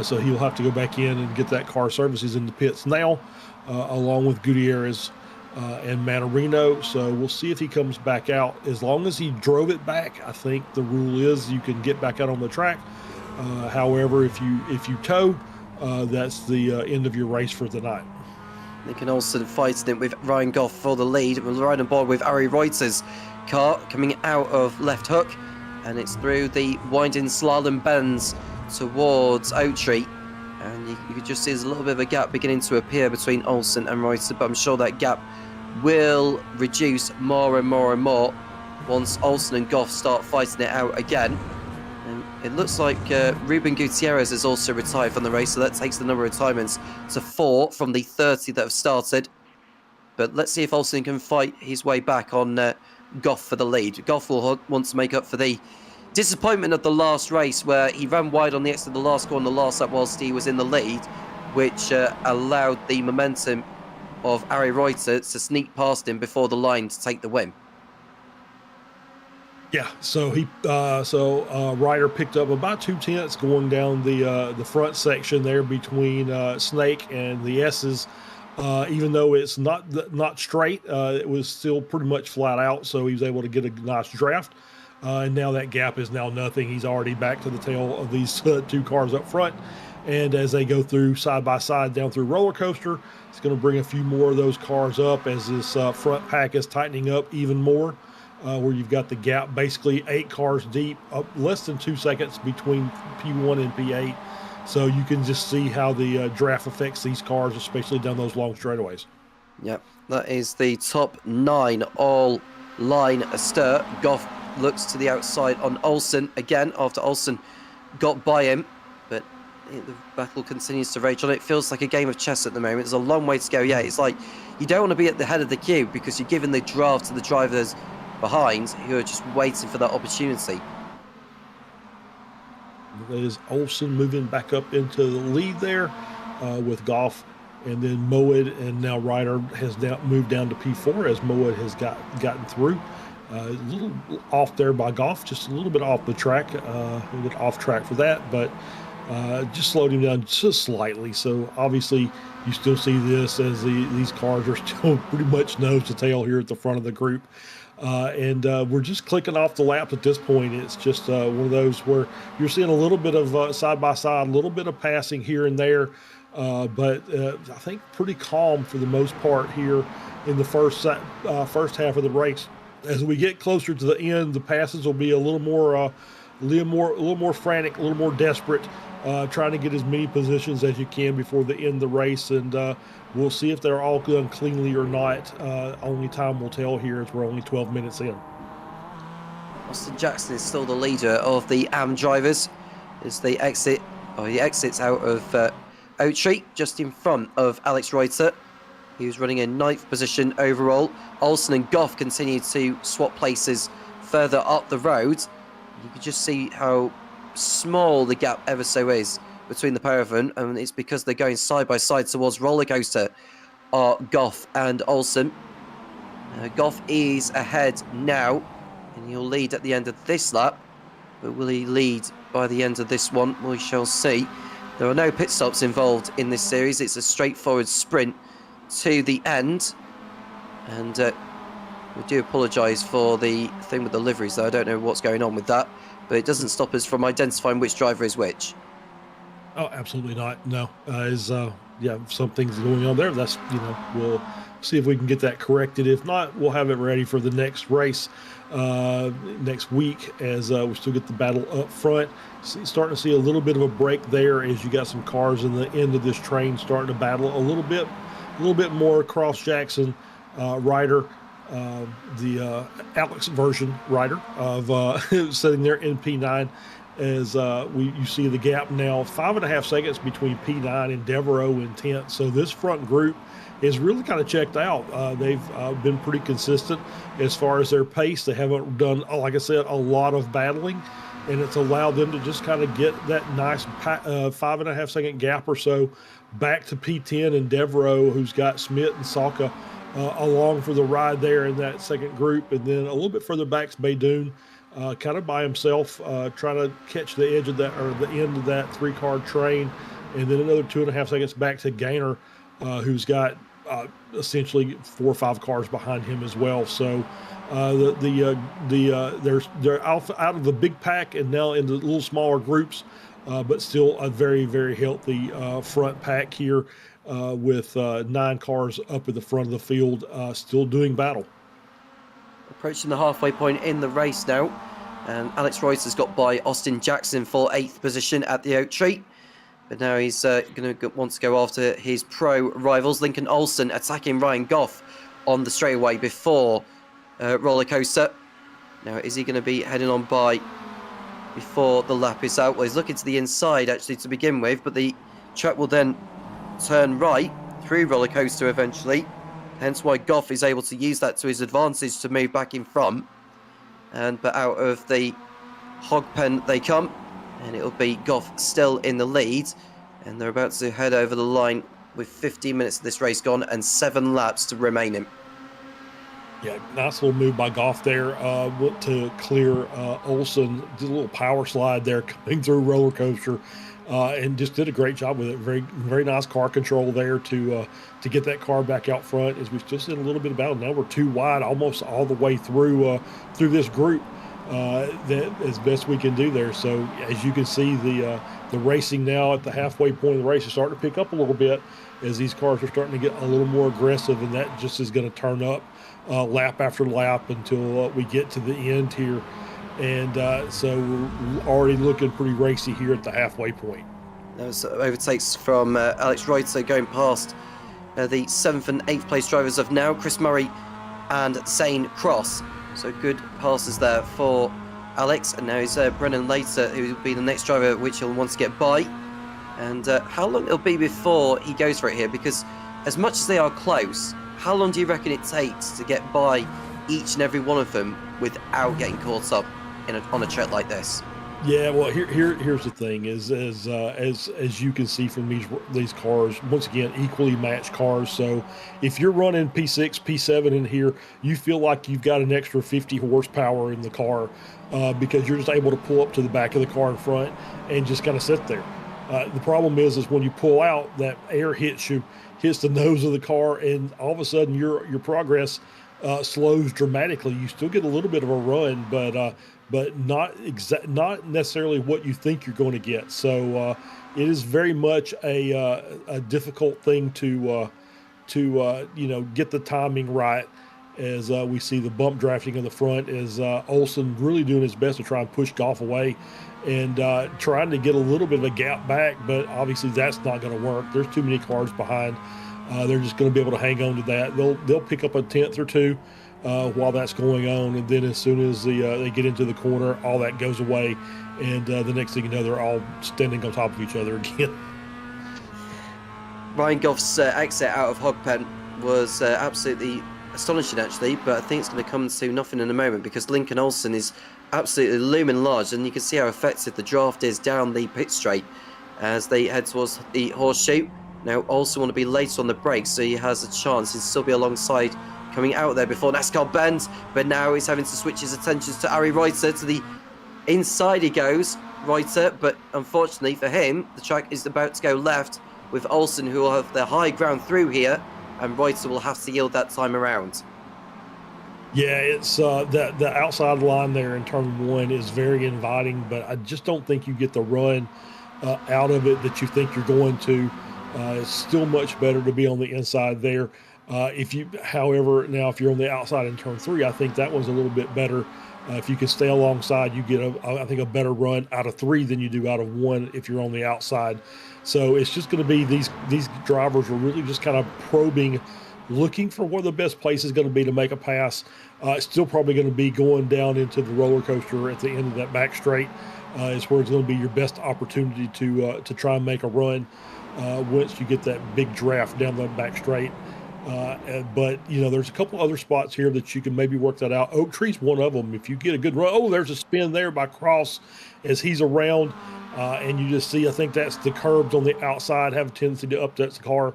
So he'll have to go back in and get that car services in the pits now, along with Gutierrez and Manarino. So we'll see if he comes back out. As long as he drove it back, I think the rule is you can get back out on the track. However, if you tow, that's the end of your race for the night. Lincoln Olsen fighting it with Ryan Goff for the lead. We're right on board with Ari Reuter's car coming out of left hook, and it's through the winding slalom bends towards Oak Tree. And you can just see there's a little bit of a gap beginning to appear between Olsen and Reuter, but I'm sure that gap will reduce more and more and more once Olsen and Goff start fighting it out again. And it looks like Ruben Gutierrez is also retired from the race, so that takes the number of retirements to 4 from the 30 that have started. But let's see if Olsen can fight his way back on Goff for the lead. Goff will want to make up for the disappointment of the last race, where he ran wide on the exit of the last corner, the last lap, whilst he was in the lead, which allowed the momentum of Ari Reuter to sneak past him before the line to take the win. Yeah, so Ryder picked up about 2/10 going down the front section there between Snake and the S's. Even though it's not straight, it was still pretty much flat out. So he was able to get a nice draft, and now that gap is now nothing. He's already back to the tail of these 2 cars up front. And as they go through side by side down through roller coaster, it's going to bring a few more of those cars up as this front pack is tightening up even more. Where you've got the gap basically 8 cars deep, up less than 2 seconds between P1 and P8. So you can just see how the draft affects these cars, especially down those long straightaways. Yep, that is the top 9 all line astir. Goff looks to the outside on Olsen again after Olsen got by him, but the battle continues to rage on. It feels like a game of chess at the moment. There's a long way to go. Yeah, it's like you don't want to be at the head of the queue because you're giving the draft to the drivers behind who are just waiting for that opportunity. There's Olsen moving back up into the lead there with Goff, and then Moed, and now Ryder has now moved down to P4 as Moed has gotten through. A little off there by Goff, just a little bit off the track, a little bit off track for that, but just slowed him down just slightly. So obviously you still see this as these cars are still pretty much nose to tail here at the front of the group. And we're just clicking off the laps at this point. It's just one of those where you're seeing a little bit of side by side, a little bit of passing here and there, but I think pretty calm for the most part here in the first half of the race. As we get closer to the end, the passes will be a little more frantic, a little more desperate, trying to get as many positions as you can before the end of the race, and we'll see if they're all done cleanly or not. Only time will tell here as we're only 12 minutes in. Austin Jackson is still the leader of the AM drivers as he exits out of Oak Tree, just in front of Alex Reuter. He was running in 9th position overall. Olsen and Goff continue to swap places further up the road. You can just see how small the gap ever so is between the pair of them, and it's because they're going side by side towards roller coaster are Goff and Olsen. Goff is ahead now, and he'll lead at the end of this lap, but will he lead by the end of this one? We shall see. There are no pit stops involved in this series. It's a straightforward sprint to the end, and we do apologise for the thing with the liveries, though. I don't know what's going on with that, but it doesn't stop us from identifying which driver is which. Oh, absolutely not. No, something's going on there. That's, we'll see if we can get that corrected. If not, we'll have it ready for the next race next week as we still get the battle up front. Starting to see a little bit of a break there as you got some cars in the end of this train starting to battle a little bit more across Jackson, Ryder, the Alex version Ryder of sitting there in P9 as you see the gap now 5.5 seconds between P9 and Devereaux in 10th. So this front group is really kind of checked out. They've been pretty consistent as far as their pace. They haven't done, like I said, a lot of battling, and it's allowed them to just kind of get that nice 5.5 second gap or so back to P10 and Devereaux, who's got Smith and Salka along for the ride there in that second group. And then a little bit further back is Baydoun, kind of by himself, trying to catch the edge of that, or the end of that 3-car train. And then another 2.5 seconds back to Gaynor, who's got essentially 4 or 5 cars behind him as well. So they're out of the big pack and now into little smaller groups, but still a very, very healthy front pack here with 9 cars up at the front of the field, still doing battle. Approaching the halfway point in the race now, and Alex Reuter's got by Austin Jackson for 8th position at the Oak Tree. But now he's going to want to go after his pro rivals. Lincoln Olsen attacking Ryan Goff on the straightaway before Roller Coaster. Now, is he going to be heading on by before the lap is out? Well, he's looking to the inside, actually, to begin with. But the track will then turn right through Roller Coaster eventually. Hence why Goff is able to use that to his advantage to move back in front. But out of the hog pen they come. And it'll be Goff still in the lead. And they're about to head over the line with 15 minutes of this race gone and 7 laps to remaining. Yeah, nice little move by Goff there. Went to clear Olsen. Did a little power slide there coming through Roller Coaster. And just did a great job with it. Very, very nice car control there to get that car back out front. As we still see a little bit of battle. Now we're 2 wide almost all the way through this group. That as best we can do there. So as you can see, the racing now at the halfway point of the race is starting to pick up a little bit as these cars are starting to get a little more aggressive, and that just is going to turn up lap after lap until we get to the end here. And so we're already looking pretty racy here at the halfway point. Those overtakes from Alex Reuter going past the 7th and 8th place drivers of now, Chris Murray and Zane Cross. So good passes there for Alex, and now he's Brennan Later, who will be the next driver which he'll want to get by. And how long it'll be before he goes for it here, because as much as they are close, how long do you reckon it takes to get by each and every one of them without getting caught up on a track like this? Yeah, well, here's the thing: is as you can see from these cars, once again, equally matched cars. So if you're running P6, P7 in here, you feel like you've got an extra 50 horsepower in the car because you're just able to pull up to the back of the car in front and just kind of sit there. The problem is when you pull out, that air hits the nose of the car, and all of a sudden your progress slows dramatically. You still get a little bit of a run, but not necessarily what you think you're going to get. So it is very much a difficult thing to get the timing right. As we see the bump drafting in the front, as Olsen really doing his best to try and push Goff away and trying to get a little bit of a gap back, but obviously that's not going to work. There's too many cars behind. They're just going to be able to hang on to that. They'll pick up a 10th or 2 while that's going on, and then as soon as they get into the corner, all that goes away, and the next thing you know, they're all standing on top of each other again. Ryan Goff's exit out of Hogpen was absolutely astonishing, actually, but I think it's going to come to nothing in a moment because Lincoln Olsen is absolutely looming large, and you can see how effective the draft is down the pit straight as they head towards the horseshoe. Now, Olsen want to be late on the brakes, so he has a chance. He'll still be alongside coming out there before NASCAR bends, but now he's having to switch his attentions to Ari Reuter. To the inside he goes, Reuter, but unfortunately for him, the track is about to go left with Olsen, who will have the high ground through here, and Reuter will have to yield that time around. Yeah, it's the outside line there in turn 1 is very inviting, but I just don't think you get the run out of it that you think you're going to. It's still much better to be on the inside there. However, now if you're on the outside in turn 3, I think that one's a little bit better. If you can stay alongside, you get I think a better run out of 3 than you do out of 1 if you're on the outside. So it's just going to be these drivers are really just kind of probing, looking for where the best place is going to be to make a pass. It's still probably going to be going down into the roller coaster at the end of that back straight. Is where it's going to be your best opportunity to try and make a run once you get that big draft down the back straight. But there's a couple other spots here that you can maybe work that out. Oak Tree's one of them. If you get a good run, oh, there's a spin there by Cross as he's around, and you just see, I think that's the curbs on the outside have a tendency to upset the car.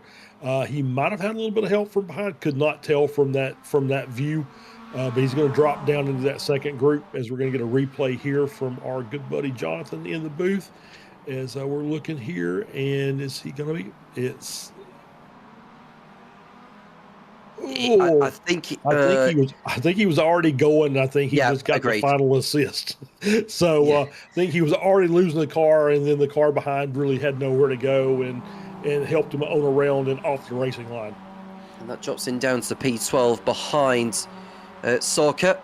He might have had a little bit of help from behind, could not tell from that view, but he's going to drop down into that second group as we're going to get a replay here from our good buddy Jonathan in the booth as we're looking here. And is he going to be? It's. I think he was already going. I think he just got the final assist. So I think he was already losing the car, and then the car behind really had nowhere to go and helped him on around and off the racing line. And that drops him down to P12 behind Sorka.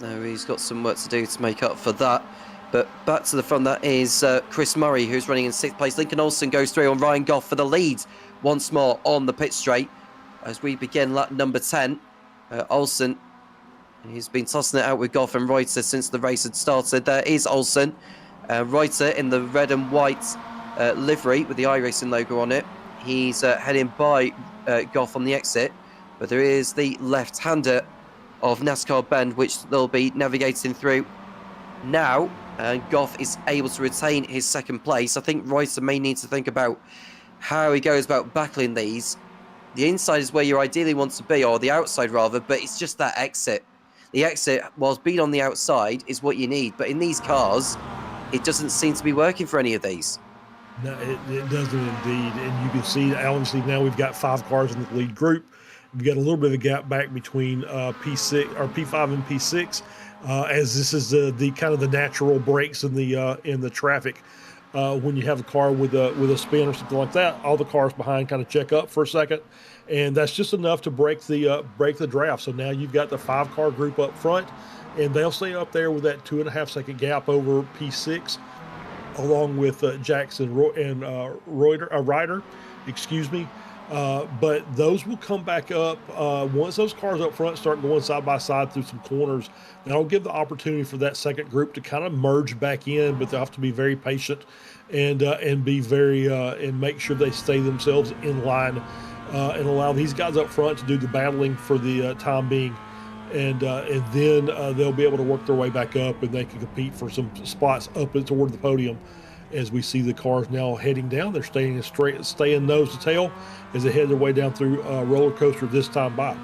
Now he's got some work to do to make up for that. But back to the front, that is Chris Murray, who's running in 6th place. Lincoln Olsen goes through on Ryan Goff for the lead once more on the pit straight. As we begin lap number 10, Olsen, he's been tossing it out with Goff and Reuter since the race had started. There is Olsen, Reuter in the red and white livery with the iRacing logo on it. He's heading by Goff on the exit, but there is the left-hander of NASCAR Bend, which they'll be navigating through now. And Goff is able to retain his 2nd place. I think Reuter may need to think about how he goes about battling these. The inside is where you ideally want to be, or the outside rather, but it's just that exit. The exit, whilst being on the outside, is what you need. But in these cars, it doesn't seem to be working for any of these. No, it doesn't indeed. And you can see, obviously, now we've got 5 cars in the lead group. We've got a little bit of a gap back between P6 or P5 and P6, as this is the kind of the natural breaks in the traffic. When you have a car with a spin or something like that, all the cars behind kind of check up for a second, and that's just enough to break the draft. So now you've got the 5-car group up front, and they'll stay up there with that 2.5-second gap over P6, along with Jackson and Ryder, excuse me. But those will come back up once those cars up front start going side by side through some corners. That'll give the opportunity for that second group to kind of merge back in, but they'll have to be very patient and be very and make sure they stay themselves in line and allow these guys up front to do the battling for the time being, and then they'll be able to work their way back up, and they can compete for some spots up toward the podium. As we see the cars now heading down, they're staying nose to tail as they head their way down through roller coaster this time by.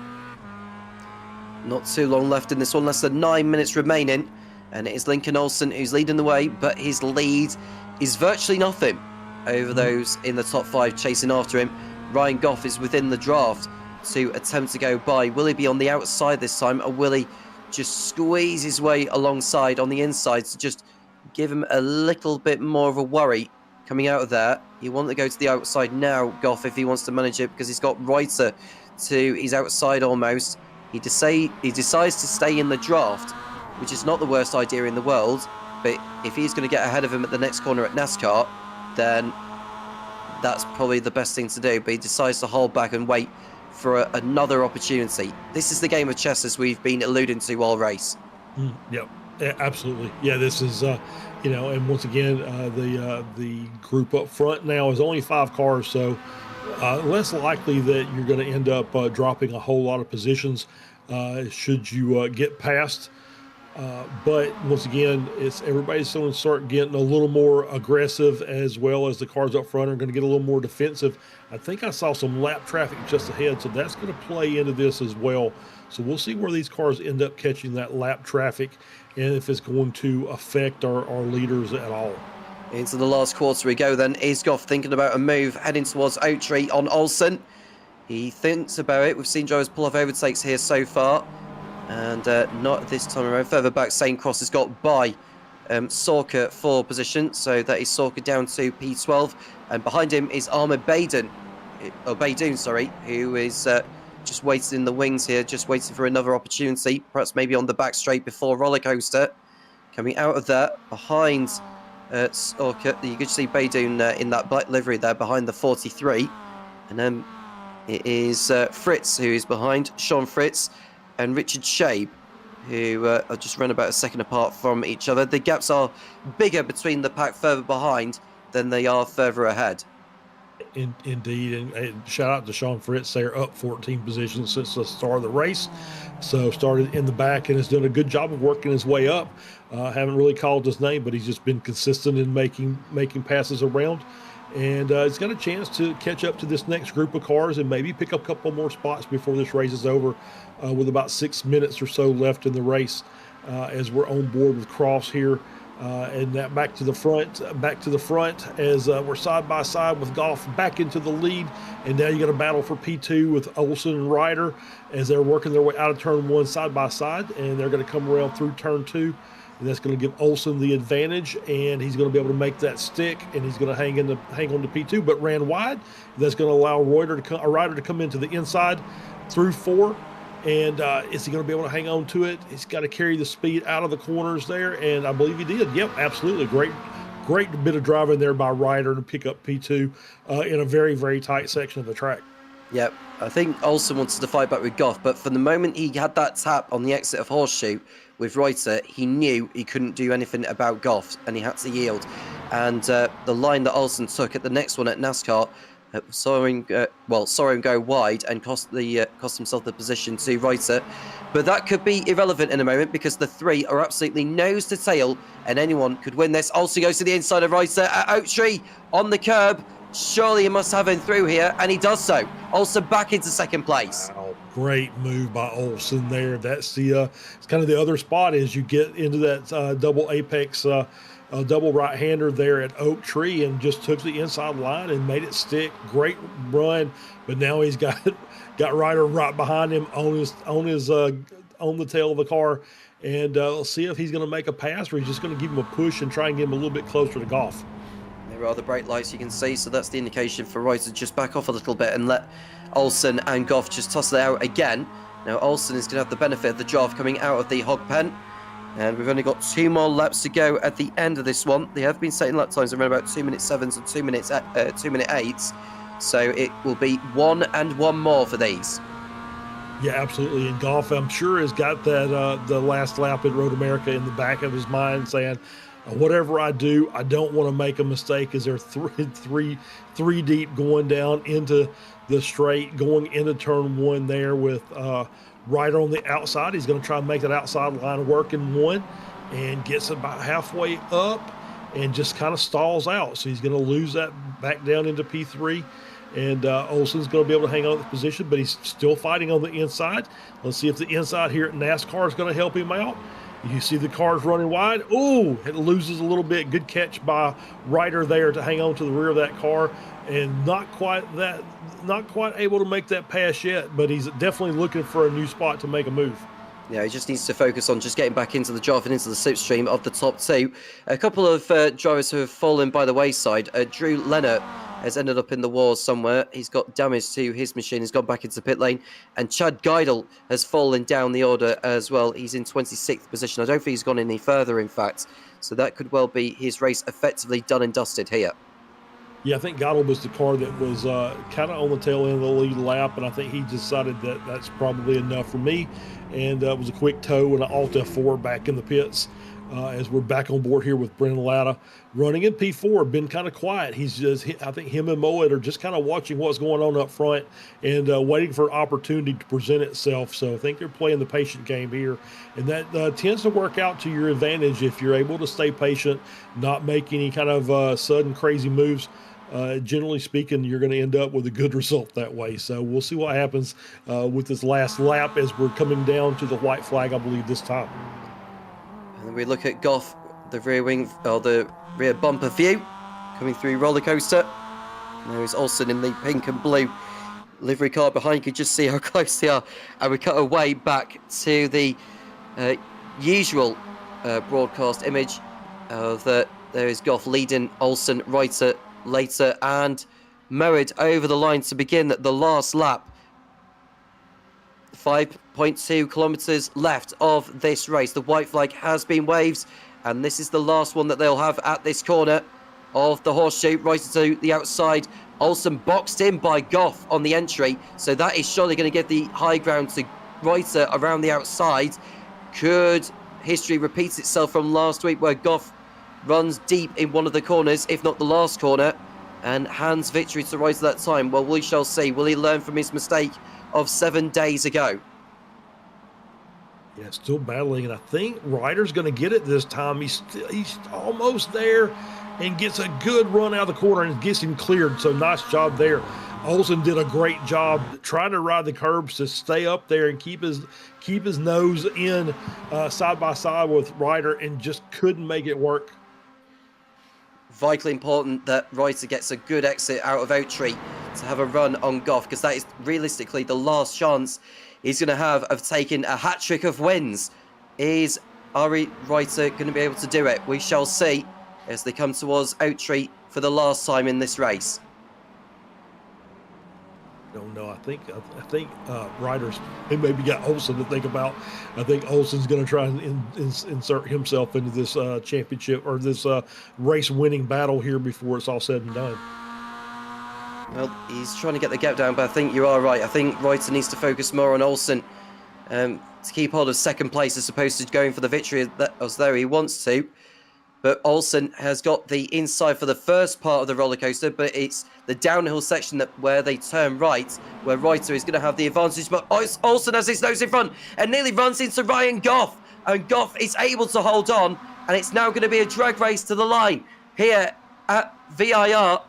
Not too long left in this one, less than 9 minutes remaining, and it is Lincoln Olsen who's leading the way, but his lead is virtually nothing over those in the top 5 chasing after him. Ryan Goff is within the draft to attempt to go by. Will he be on the outside this time, or will he just squeeze his way alongside on the inside to just give him a little bit more of a worry coming out of there? You want to go to the outside now, Goff, if he wants to manage it, because he's got Reuter to his outside almost. He decides to stay in the draft, which is not the worst idea in the world, but if he's going to get ahead of him at the next corner at NASCAR, then that's probably the best thing to do. But he decides to hold back and wait for another opportunity. This is the game of chess, as we've been alluding to all race. Yep. Yeah, absolutely. Yeah, this is, and once again, the group up front now is only 5 cars, so less likely that you're going to end up dropping a whole lot of positions should you get past. But once again, everybody's going to start getting a little more aggressive, as well as the cars up front are going to get a little more defensive. I think I saw some lap traffic just ahead, so that's going to play into this as well. So we'll see where these cars end up catching that lap traffic, and if it's going to affect our leaders at all. Into the last quarter we go then. Is Goff thinking about a move, heading towards Oak Tree on Olsen. He thinks about it. We've seen drivers pull off overtakes here so far, and not this time around. Further back, St. Cross has got by Sorka for position, so that is Sorka down to P12, and behind him is Ahmed Baydoun, who is just waiting in the wings here, just waiting for another opportunity, perhaps maybe on the back straight before roller coaster. Coming out of there behind Sorka, you could see Baydoun in that black livery there behind the 43, and then it is Fritz who is behind, Sean Fritz and Richard Shabe, who are just run about a second apart from each other. The gaps are bigger between the pack further behind than they are further ahead. Indeed, and shout out to Sean Fritz. They're up 14 positions since the start of the race. So started in the back and has done a good job of working his way up. Haven't really called his name, but he's just been consistent in making passes around. And he's got a chance to catch up to this next group of cars and maybe pick up a couple more spots before this race is over, with about 6 minutes or so left in the race, as we're on board with Cross here. And that back to the front as we're side by side with Goff back into the lead. And now you got a battle for P2 with Olsen and Ryder as they're working their way out of turn 1 side by side, and they're going to come around through turn 2. And that's going to give Olsen the advantage, and he's going to be able to make that stick, and he's going to hang on to P2, but ran wide. That's going to allow Ryder to come into the inside through 4. And is he going to be able to hang on to it? He's got to carry the speed out of the corners there, and I believe he did. Yep, absolutely. Great bit of driving there by Ryder to pick up P2 in a very, very tight section of the track. Yep, I think Olsen wanted to fight back with Goff, but from the moment he had that tap on the exit of Horseshoe with Reuter, he knew he couldn't do anything about Goff, and he had to yield. And the line that Olsen took at the next one at NASCAR, saw him go wide and cost himself the position to Reuter. But that could be irrelevant in a moment because the 3 are absolutely nose to tail, and anyone could win this. Olsen goes to the inside of Reuter at Oak Tree on the curb. Surely he must have him through here, and he does so. Olsen back into second place. Wow, great move by Olsen there. That's it's kind of the other spot as you get into that double apex, double right-hander there at Oak Tree, and just took the inside line and made it stick. Great run, but now he's got Ryder right behind him on the tail of the car, and let's see if he's going to make a pass or he's just going to give him a push and try and get him a little bit closer to Goff. There are the brake lights you can see, so that's the indication for Reuter to just back off a little bit and let Olsen and Goff just toss it out again. Now Olsen is going to have the benefit of the draft coming out of the hog pen, and we've only got 2 more laps to go at the end of this one. They have been setting lap times around about 2:07s and 2:08s, so it will be 1 and 1 more for these. Yeah, absolutely. And Goff, I'm sure, has got that the last lap at Road America in the back of his mind, saying, whatever I do, I don't want to make a mistake, as they're three deep going down into the straight, going into turn 1 there with Ryder on the outside. He's going to try and make that outside line work in 1 and gets about halfway up and just kind of stalls out. So he's going to lose that back down into P3. And Olsen's going to be able to hang on to the position, but he's still fighting on the inside. Let's see if the inside here at NASCAR is going to help him out. You see the cars running wide. Oh, it loses a little bit. Good catch by Ryder there to hang on to the rear of that car, and not quite able to make that pass yet, but he's definitely looking for a new spot to make a move. Yeah, he just needs to focus on just getting back into the draft and into the slipstream of the top 2. A couple of drivers who have fallen by the wayside. Drew Leonard has ended up in the wars somewhere. He's got damage to his machine. He's gone back into pit lane. And Chad Geidel has fallen down the order as well. He's in 26th position. I don't think he's gone any further, in fact. So that could well be his race effectively done and dusted here. Yeah, I think Geidel was the car that was kind of on the tail end of the lead lap, and I think he decided that that's probably enough for me. And it was a quick tow and an Alta 4 back in the pits. As we're back on board here with Brendan Latta running in P4, been kind of quiet. I think him and Moet are just kind of watching what's going on up front and waiting for an opportunity to present itself. So I think they're playing the patient game here, and that tends to work out to your advantage if you're able to stay patient, not make any kind of sudden crazy moves. Generally speaking, you're going to end up with a good result that way. So we'll see what happens with this last lap as we're coming down to the white flag, I believe, this time. And we look at Goff, the rear wing, or the rear bumper view, coming through roller coaster. There is Olsen in the pink and blue livery car behind. You can just see how close they are. And we cut away back to the usual broadcast image of there is Goff leading Olsen, Reuter later, and Mowed over the line to begin the last lap. 5.2 kilometers left of this race. The white flag has been waved, and this is the last one that they'll have at this corner of the horseshoe. Reuter to the outside. Olsen boxed in by Goff on the entry, so that is surely going to give the high ground to Reuter around the outside. Could history repeat itself from last week, where Goff runs deep in one of the corners, if not the last corner? and hands victory to Ryder that time. Well, we shall see. Will he learn from his mistake of 7 days ago? Yeah, still battling, and I think Ryder's going to get it this time. He's almost there and gets a good run out of the corner and gets him cleared, so nice job there. Olsen did a great job trying to ride the curbs to stay up there and keep his nose in side by side with Ryder, and just couldn't make it work. Vitally important that Ryder gets a good exit out of Oaktree to have a run on Goff, because that is realistically the last chance he's going to have of taking a hat-trick of wins. Is Ari Ryder going to be able to do it? We shall see as they come towards Oaktree for the last time in this race. Don't know. I think Ryder's, he maybe got Olsen to think about. I think Olsen's going to try and insert himself into this championship or this race-winning battle here before it's all said and done. Well, he's trying to get the gap down, but I think you are right. I think Ryder needs to focus more on Olsen to keep hold of second place as opposed to going for the victory as though he wants to. But Olsen has got the inside for the first part of the roller coaster, but it's the downhill section where they turn right, where Ryder is going to have the advantage. But Olsen has his nose in front and nearly runs into Ryan Goff. And Goff is able to hold on, and it's now going to be a drag race to the line here at VIR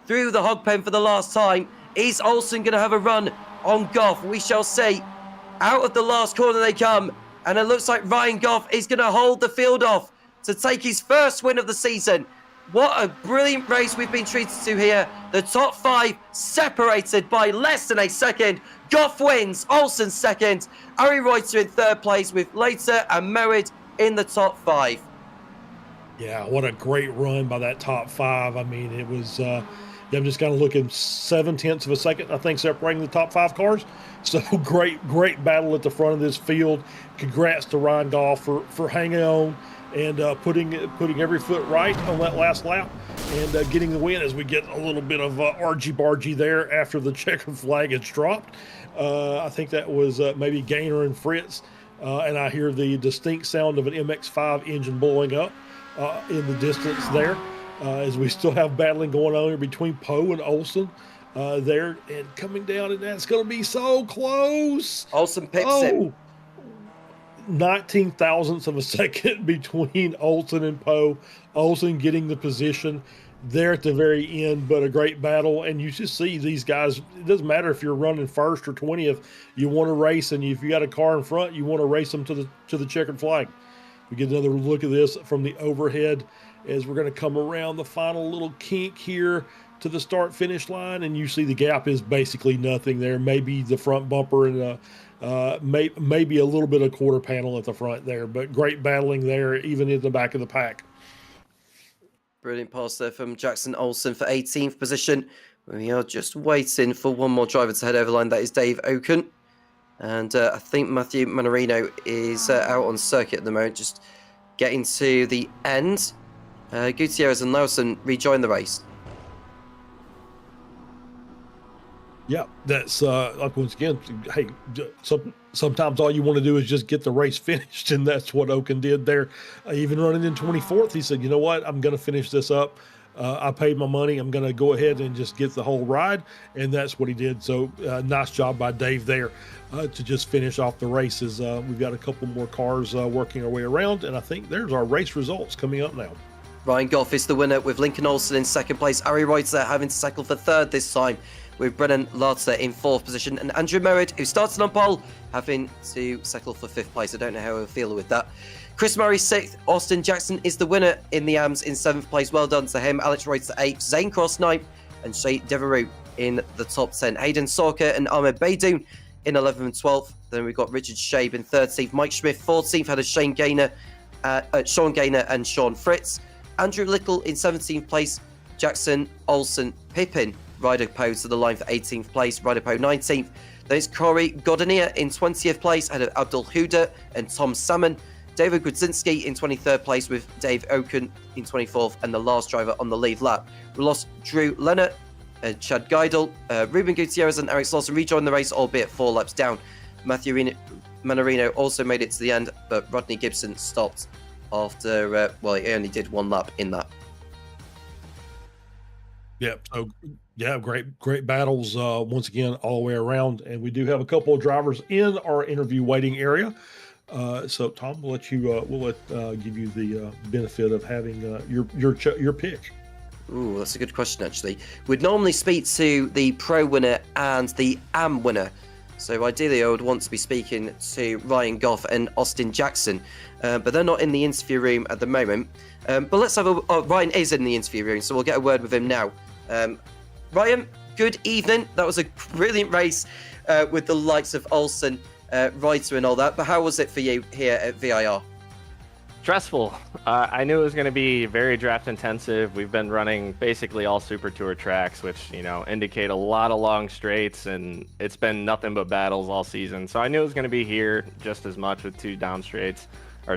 through the hog pen for the last time. Is Olsen going to have a run on Goff? We shall see. Out of the last corner they come, and it looks like Ryan Goff is going to hold the field off to take his first win of the season. What a brilliant race we've been treated to here. The top 5 separated by less than a second. Goff wins, Olsen second, Ari Ryder in third place with Later and Merritt in the top 5. Yeah, what a great run by that top 5. I mean, it was, I'm just kind of looking 0.7 of a second, I think, separating the top 5 cars. So great battle at the front of this field. Congrats to Ryan Goff for hanging on and putting every foot right on that last lap and getting the win, as we get a little bit of argy-bargy there after the checkered flag is dropped. I think that was maybe Gaynor and Fritz, and I hear the distinct sound of an MX-5 engine blowing up in the distance there, as we still have battling going on here between Poe and Olsen there, and coming down, and that's going to be so close. Olsen picks him. 19 thousandths of a second between Olsen and Poe. Olsen getting the position there at the very end, but a great battle. And you just see these guys, it doesn't matter if you're running first or 20th, you want to race, and if you got a car in front, you want to race them to the checkered flag. We get another look at this from the overhead as we're going to come around the final little kink here to the start-finish line, and you see the gap is basically nothing there. Maybe the front bumper and maybe a little bit of quarter panel at the front there, but great battling there, even in the back of the pack. Brilliant pass there from Jackson Olsen for 18th position. We are just waiting for one more driver to head over the line. That is Dave Oken. And I think Matthew Manorino is out on circuit at the moment, just getting to the end. Gutierrez and Lawson rejoin the race. Yeah, that's like, once again, hey, sometimes all you want to do is just get the race finished, and that's what Oken did there. Even running in 24th, he said, you know what, I'm going to finish this up. I paid my money. I'm going to go ahead and just get the whole ride, and that's what he did. So nice job by Dave there to just finish off the races. We've got a couple more cars working our way around, and I think there's our race results coming up now. Ryan Goff is the winner with Lincoln Olsen in second place. Ari Ryder having to settle for third this time, with Brennan Larter in fourth position, and Andrew Merritt, who started on pole, having to settle for fifth place. I don't know how he'll feel with that. Chris Murray sixth. Austin Jackson is the winner in the AMS in seventh place. Well done to him. Alex Reuter eighth. Zane Cross ninth, and Shay Devereux in the top 10. Hayden Sorka and Ahmed Baidoun in 11th and 12th. Then we've got Richard Shabe in 13th. Mike Smith 14th. Had a Sean Gaynor and Sean Fritz. Andrew Little in 17th place. Jackson Olsen Pippin. Ryder Poe to the line for 18th place. Ryder Poe 19th. Then it's Corey Godinier in 20th place. Ahead of Abdul Huda and Tom Salmon. David Grudzinski in 23rd place with Dave Oken in 24th, and the last driver on the lead lap. We lost Drew Leonard, Chad Geidel, Ruben Gutierrez and Eric Slauson rejoined the race, albeit 4 laps down. Matthew Manorino also made it to the end, but Rodney Gibson stopped after, he only did 1 lap in that. Yep. So yeah, great battles once again all the way around, and we do have a couple of drivers in our interview waiting area. So Tom, we'll let give you the benefit of having your pick. Ooh, that's a good question, actually. We'd normally speak to the pro winner and the AM winner. So ideally, I would want to be speaking to Ryan Goff and Austin Jackson, but they're not in the interview room at the moment. But let's have Ryan is in the interview room, so we'll get a word with him now. Ryan, good evening. That was a brilliant race with the likes of Olsen, Reiter and all that. But how was it for you here at VIR? Stressful. I knew it was going to be very draft intensive. We've been running basically all Super Tour tracks, which, indicate a lot of long straights, and it's been nothing but battles all season. So I knew it was going to be here just as much with two straights. I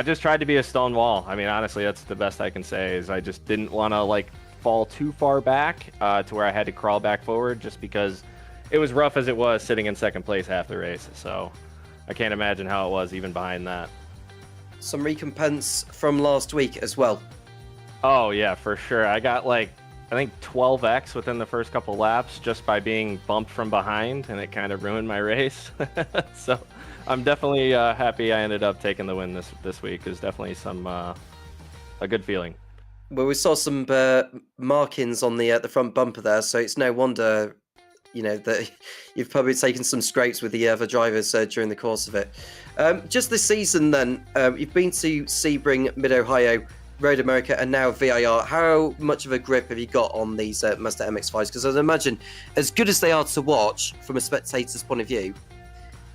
just tried to be a stone wall. I mean, honestly, that's the best I can say, is I just didn't want to fall too far back to where I had to crawl back forward, just because it was rough as it was sitting in second place half the race. So I can't imagine how it was even behind that. Some recompense from last week as well. Oh yeah, for sure. I got I think 12x within the first couple laps just by being bumped from behind, and it kind of ruined my race. So I'm definitely happy I ended up taking the win this week. It's definitely a good feeling. Well, we saw some markings on the front bumper there, so it's no wonder that you've probably taken some scrapes with the other drivers during the course of it. Just this season then, you've been to Sebring, Mid-Ohio, Road America, and now VIR. How much of a grip have you got on these Mazda MX-5s? Because I'd imagine, as good as they are to watch from a spectator's point of view,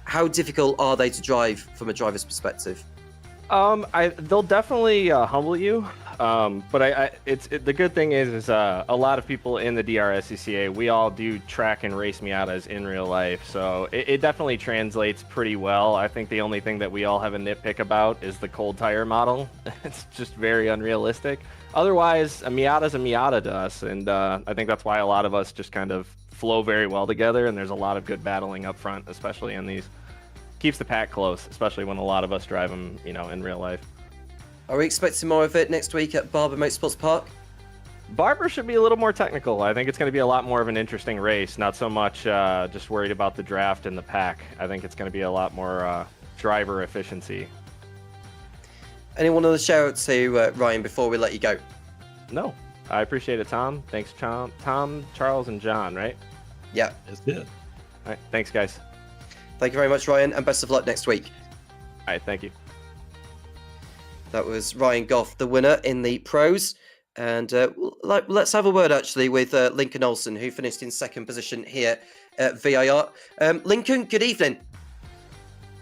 how difficult are they to drive from a driver's perspective? They'll definitely humble you. But the good thing is a lot of people in the DRSCCA, we all do track and race Miatas in real life. So it definitely translates pretty well. I think the only thing that we all have a nitpick about is the cold tire model. It's just very unrealistic. Otherwise, a Miata's a Miata to us. And I think that's why a lot of us just kind of flow very well together. And there's a lot of good battling up front, especially in these. Keeps the pack close, especially when a lot of us drive them, in real life. Are we expecting more of it next week at Barber Motorsports Park? Barber should be a little more technical. I think it's going to be a lot more of an interesting race, not so much just worried about the draft and the pack. I think it's going to be a lot more driver efficiency. Anyone on the shout out to Ryan before we let you go? No, I appreciate it, Tom. Thanks, Tom, Charles, and John, right? Yeah. That's it. All right, thanks, guys. Thank you very much, Ryan, and best of luck next week. All right, thank you. That was Ryan Goff, the winner in the pros. And let's have a word, actually, with Lincoln Olsen, who finished in second position here at VIR. Lincoln, good evening.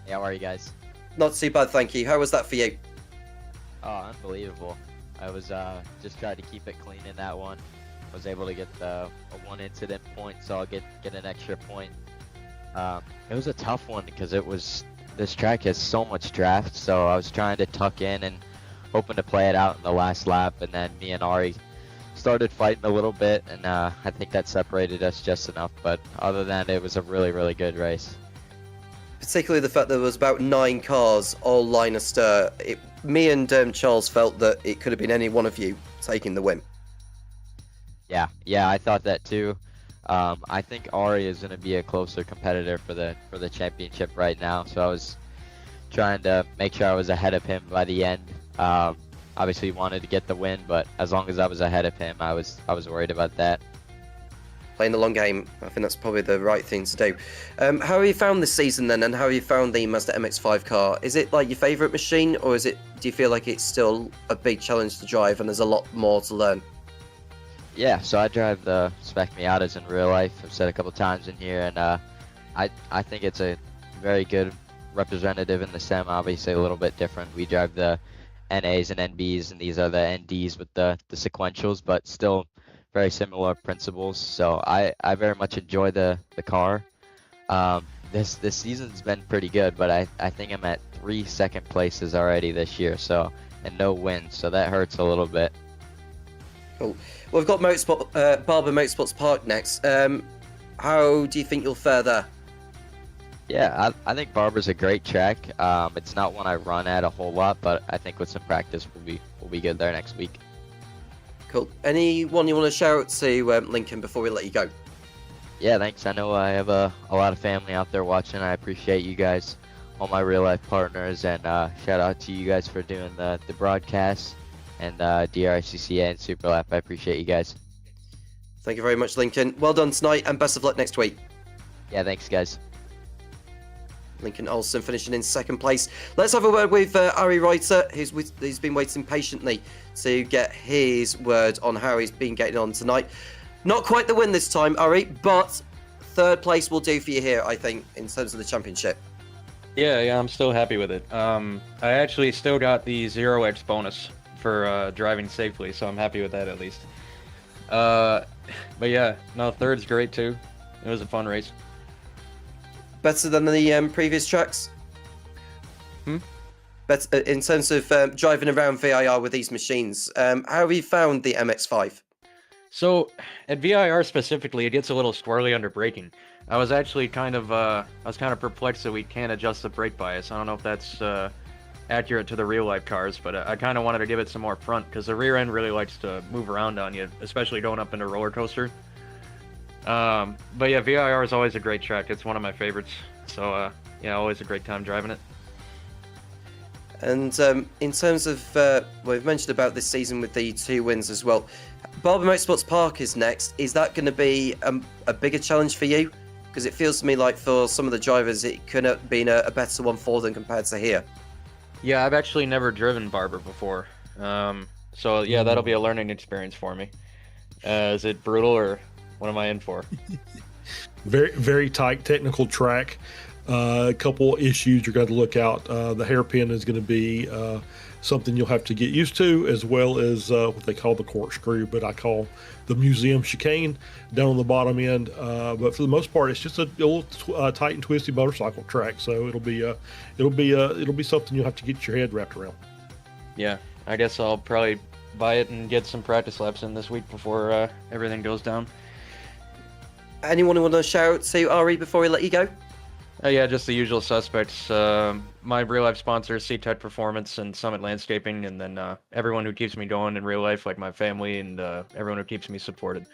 Hey, how are you guys? Not too bad, thank you. How was that for you? Oh, unbelievable. I was just trying to keep it clean in that one. Was able to get a one incident point, so I'll get an extra point. It was a tough one because this track has so much draft, so I was trying to tuck in and hoping to play it out in the last lap, and then me and Ari started fighting a little bit, and I think that separated us just enough, but other than that, it was a really, really good race. Particularly the fact that there was about 9 cars all line astir. Me and Charles felt that it could have been any one of you taking the win. Yeah, I thought that too. I think Ari is going to be a closer competitor for the championship right now, so I was trying to make sure I was ahead of him by the end. Obviously wanted to get the win, but as long as I was ahead of him, I was worried about that. Playing the long game, I think that's probably the right thing to do. How have you found this season then, and how have you found the Mazda MX-5 car? Is it your favourite machine, or do you feel like it's still a big challenge to drive and there's a lot more to learn? Yeah, so I drive the spec Miatas in real life. I've said a couple times in here, and I think it's a very good representative in the sim. Obviously a little bit different. We drive the NAs and NBs, and these are the NDs with the sequentials, but still very similar principles. So I very much enjoy the car. This season's been pretty good, but I think I'm at 3 second places already this year, so, and no wins, so that hurts a little bit. Cool. Well, we've got Barber Motorsports Park next. How do you think you'll fare there? Yeah, I think Barber's a great track. It's not one I run at a whole lot, but I think with some practice we'll be good there next week. Cool. Anyone you want to shout out to, Lincoln, before we let you go? Yeah, thanks. I know I have a lot of family out there watching. I appreciate you guys, all my real life partners, and shout out to you guys for doing the broadcast and DRSCCA and SUPERLAP. I appreciate you guys. Thank you very much, Lincoln. Well done tonight, and best of luck next week. Yeah, thanks, guys. Lincoln Olsen finishing in second place. Let's have a word with Ari Reuter, who's been waiting patiently to get his word on how he's been getting on tonight. Not quite the win this time, Ari, but third place will do for you here, I think, in terms of the championship. Yeah, I'm still happy with it. I actually still got the 0x bonus for driving safely, so I'm happy with that at least. But yeah, no, third's great too. It was a fun race. Better than the previous tracks? Better, in terms of driving around VIR with these machines, how have you found the MX-5? So, at VIR specifically, it gets a little squirrely under braking. I was actually kind of perplexed that we can't adjust the brake bias. I don't know if that's accurate to the real-life cars, but I kind of wanted to give it some more front, because the rear end really likes to move around on you, especially going up into a roller coaster. But yeah, VIR is always a great track. It's one of my favorites. So, yeah, always a great time driving it. And in terms of, we've mentioned about this season with the 2 wins as well. Barber Motorsports Park is next. Is that going to be a bigger challenge for you? Because it feels to me like for some of the drivers, it could have been a better one for them compared to here. Yeah, I've actually never driven Barber before. So yeah, that'll be a learning experience for me. Is it brutal, or what am I in for? Very, very tight technical track. A couple issues you're going to look out. The hairpin is going to be something you'll have to get used to, as well as what they call the corkscrew, but I call the museum chicane down on the bottom end. But for the most part, it's just a little tight and twisty motorcycle track. So it'll be something you'll have to get your head wrapped around. Yeah, I guess I'll probably buy it and get some practice laps in this week before everything goes down. Anyone who want to shout out to Ari before we let you go? Yeah, just the usual suspects. My real life sponsors, C-Tech Performance and Summit Landscaping, and then everyone who keeps me going in real life, like my family and everyone who keeps me supported.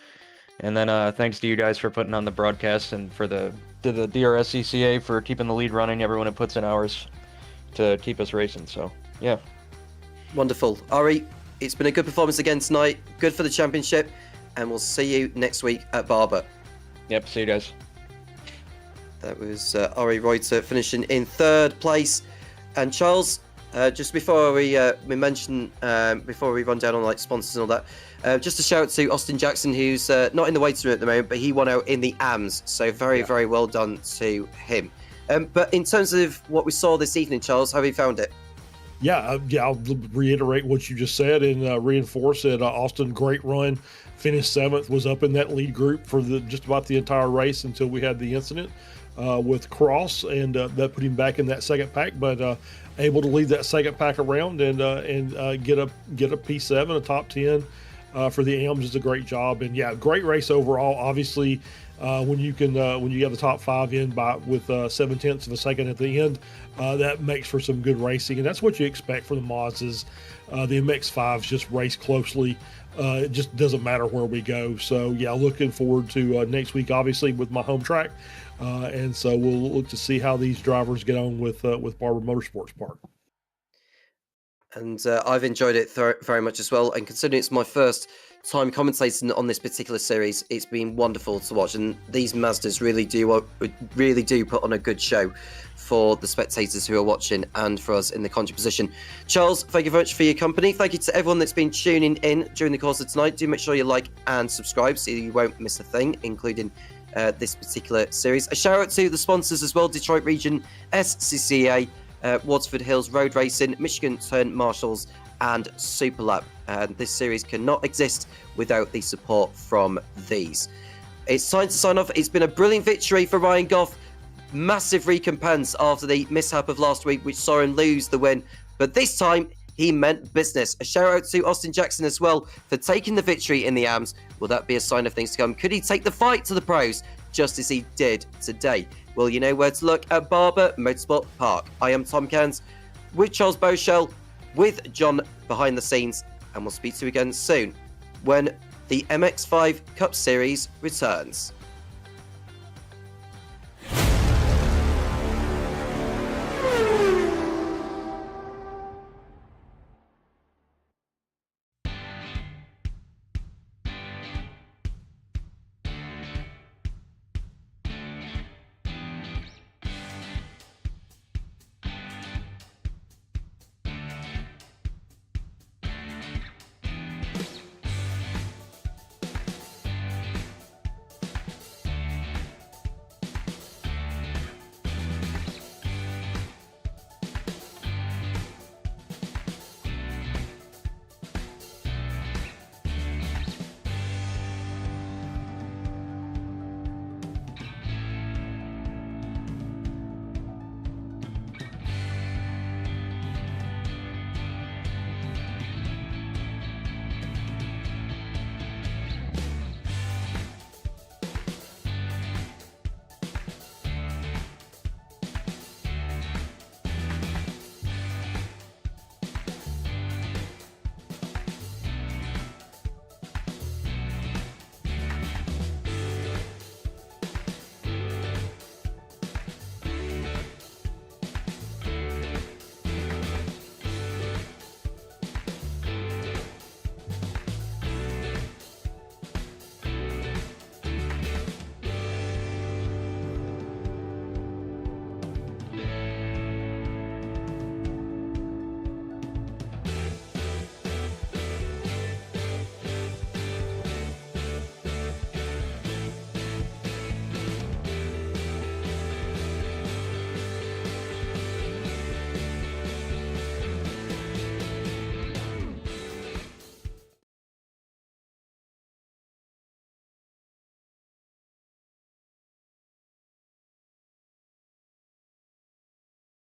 And then thanks to you guys for putting on the broadcast, and for the DRSCCA for keeping the lead running, everyone who puts in hours to keep us racing. So, yeah. Wonderful. Ari, it's been a good performance again tonight. Good for the championship, and we'll see you next week at Barber. Yep, see you guys. That was Ari Reuter finishing in third place. And Charles, just before we mention, before we run down on like sponsors and all that, just a shout out to Austin Jackson, who's not in the waiting room at the moment, but he won out in the AMS. So very well done to him. But in terms of what we saw this evening, Charles, how have you found it? Yeah, I'll reiterate what you just said and reinforce it. Austin, great run. Finished 7th, was up in that lead group for just about the entire race until we had the incident with Cross, and that put him back in that second pack, but able to lead that second pack around and get a P7, a top 10 for the AMS is a great job. And yeah, great race overall. Obviously, when you have the top 5 in with 0.7 of a second at the end, that makes for some good racing, and that's what you expect from the mods. Is the MX-5s just race closely. It just doesn't matter where we go. So yeah, looking forward to next week, obviously with my home track, and so we'll look to see how these drivers get on with Barber Motorsports Park. And I've enjoyed it very much as well. And considering it's my first time commentating on this particular series, it's been wonderful to watch. And these Mazdas really do put on a good show for the spectators who are watching and for us in the commentary position. Charles, thank you very much for your company. Thank you to everyone that's been tuning in during the course of tonight. Do make sure you like and subscribe so you won't miss a thing, including this particular series. A shout out to the sponsors as well: Detroit Region, SCCA, Waterford Hills Road Racing, Michigan Turn Marshals, and SUPERLAP. And this series cannot exist without the support from these. It's time to sign off. It's been a brilliant victory for Ryan Goff. Massive recompense after the mishap of last week, which saw him lose the win. But this time, he meant business. A shout out to Austin Jackson as well for taking the victory in the AMS. Will that be a sign of things to come? Could he take the fight to the pros just as he did today? Well, you know where to look at Barber Motorsport Park. I am Tom Cairns with Charles Beauchel, with John behind the scenes, and we'll speak to you again soon. when the MX5 Cup Series returns.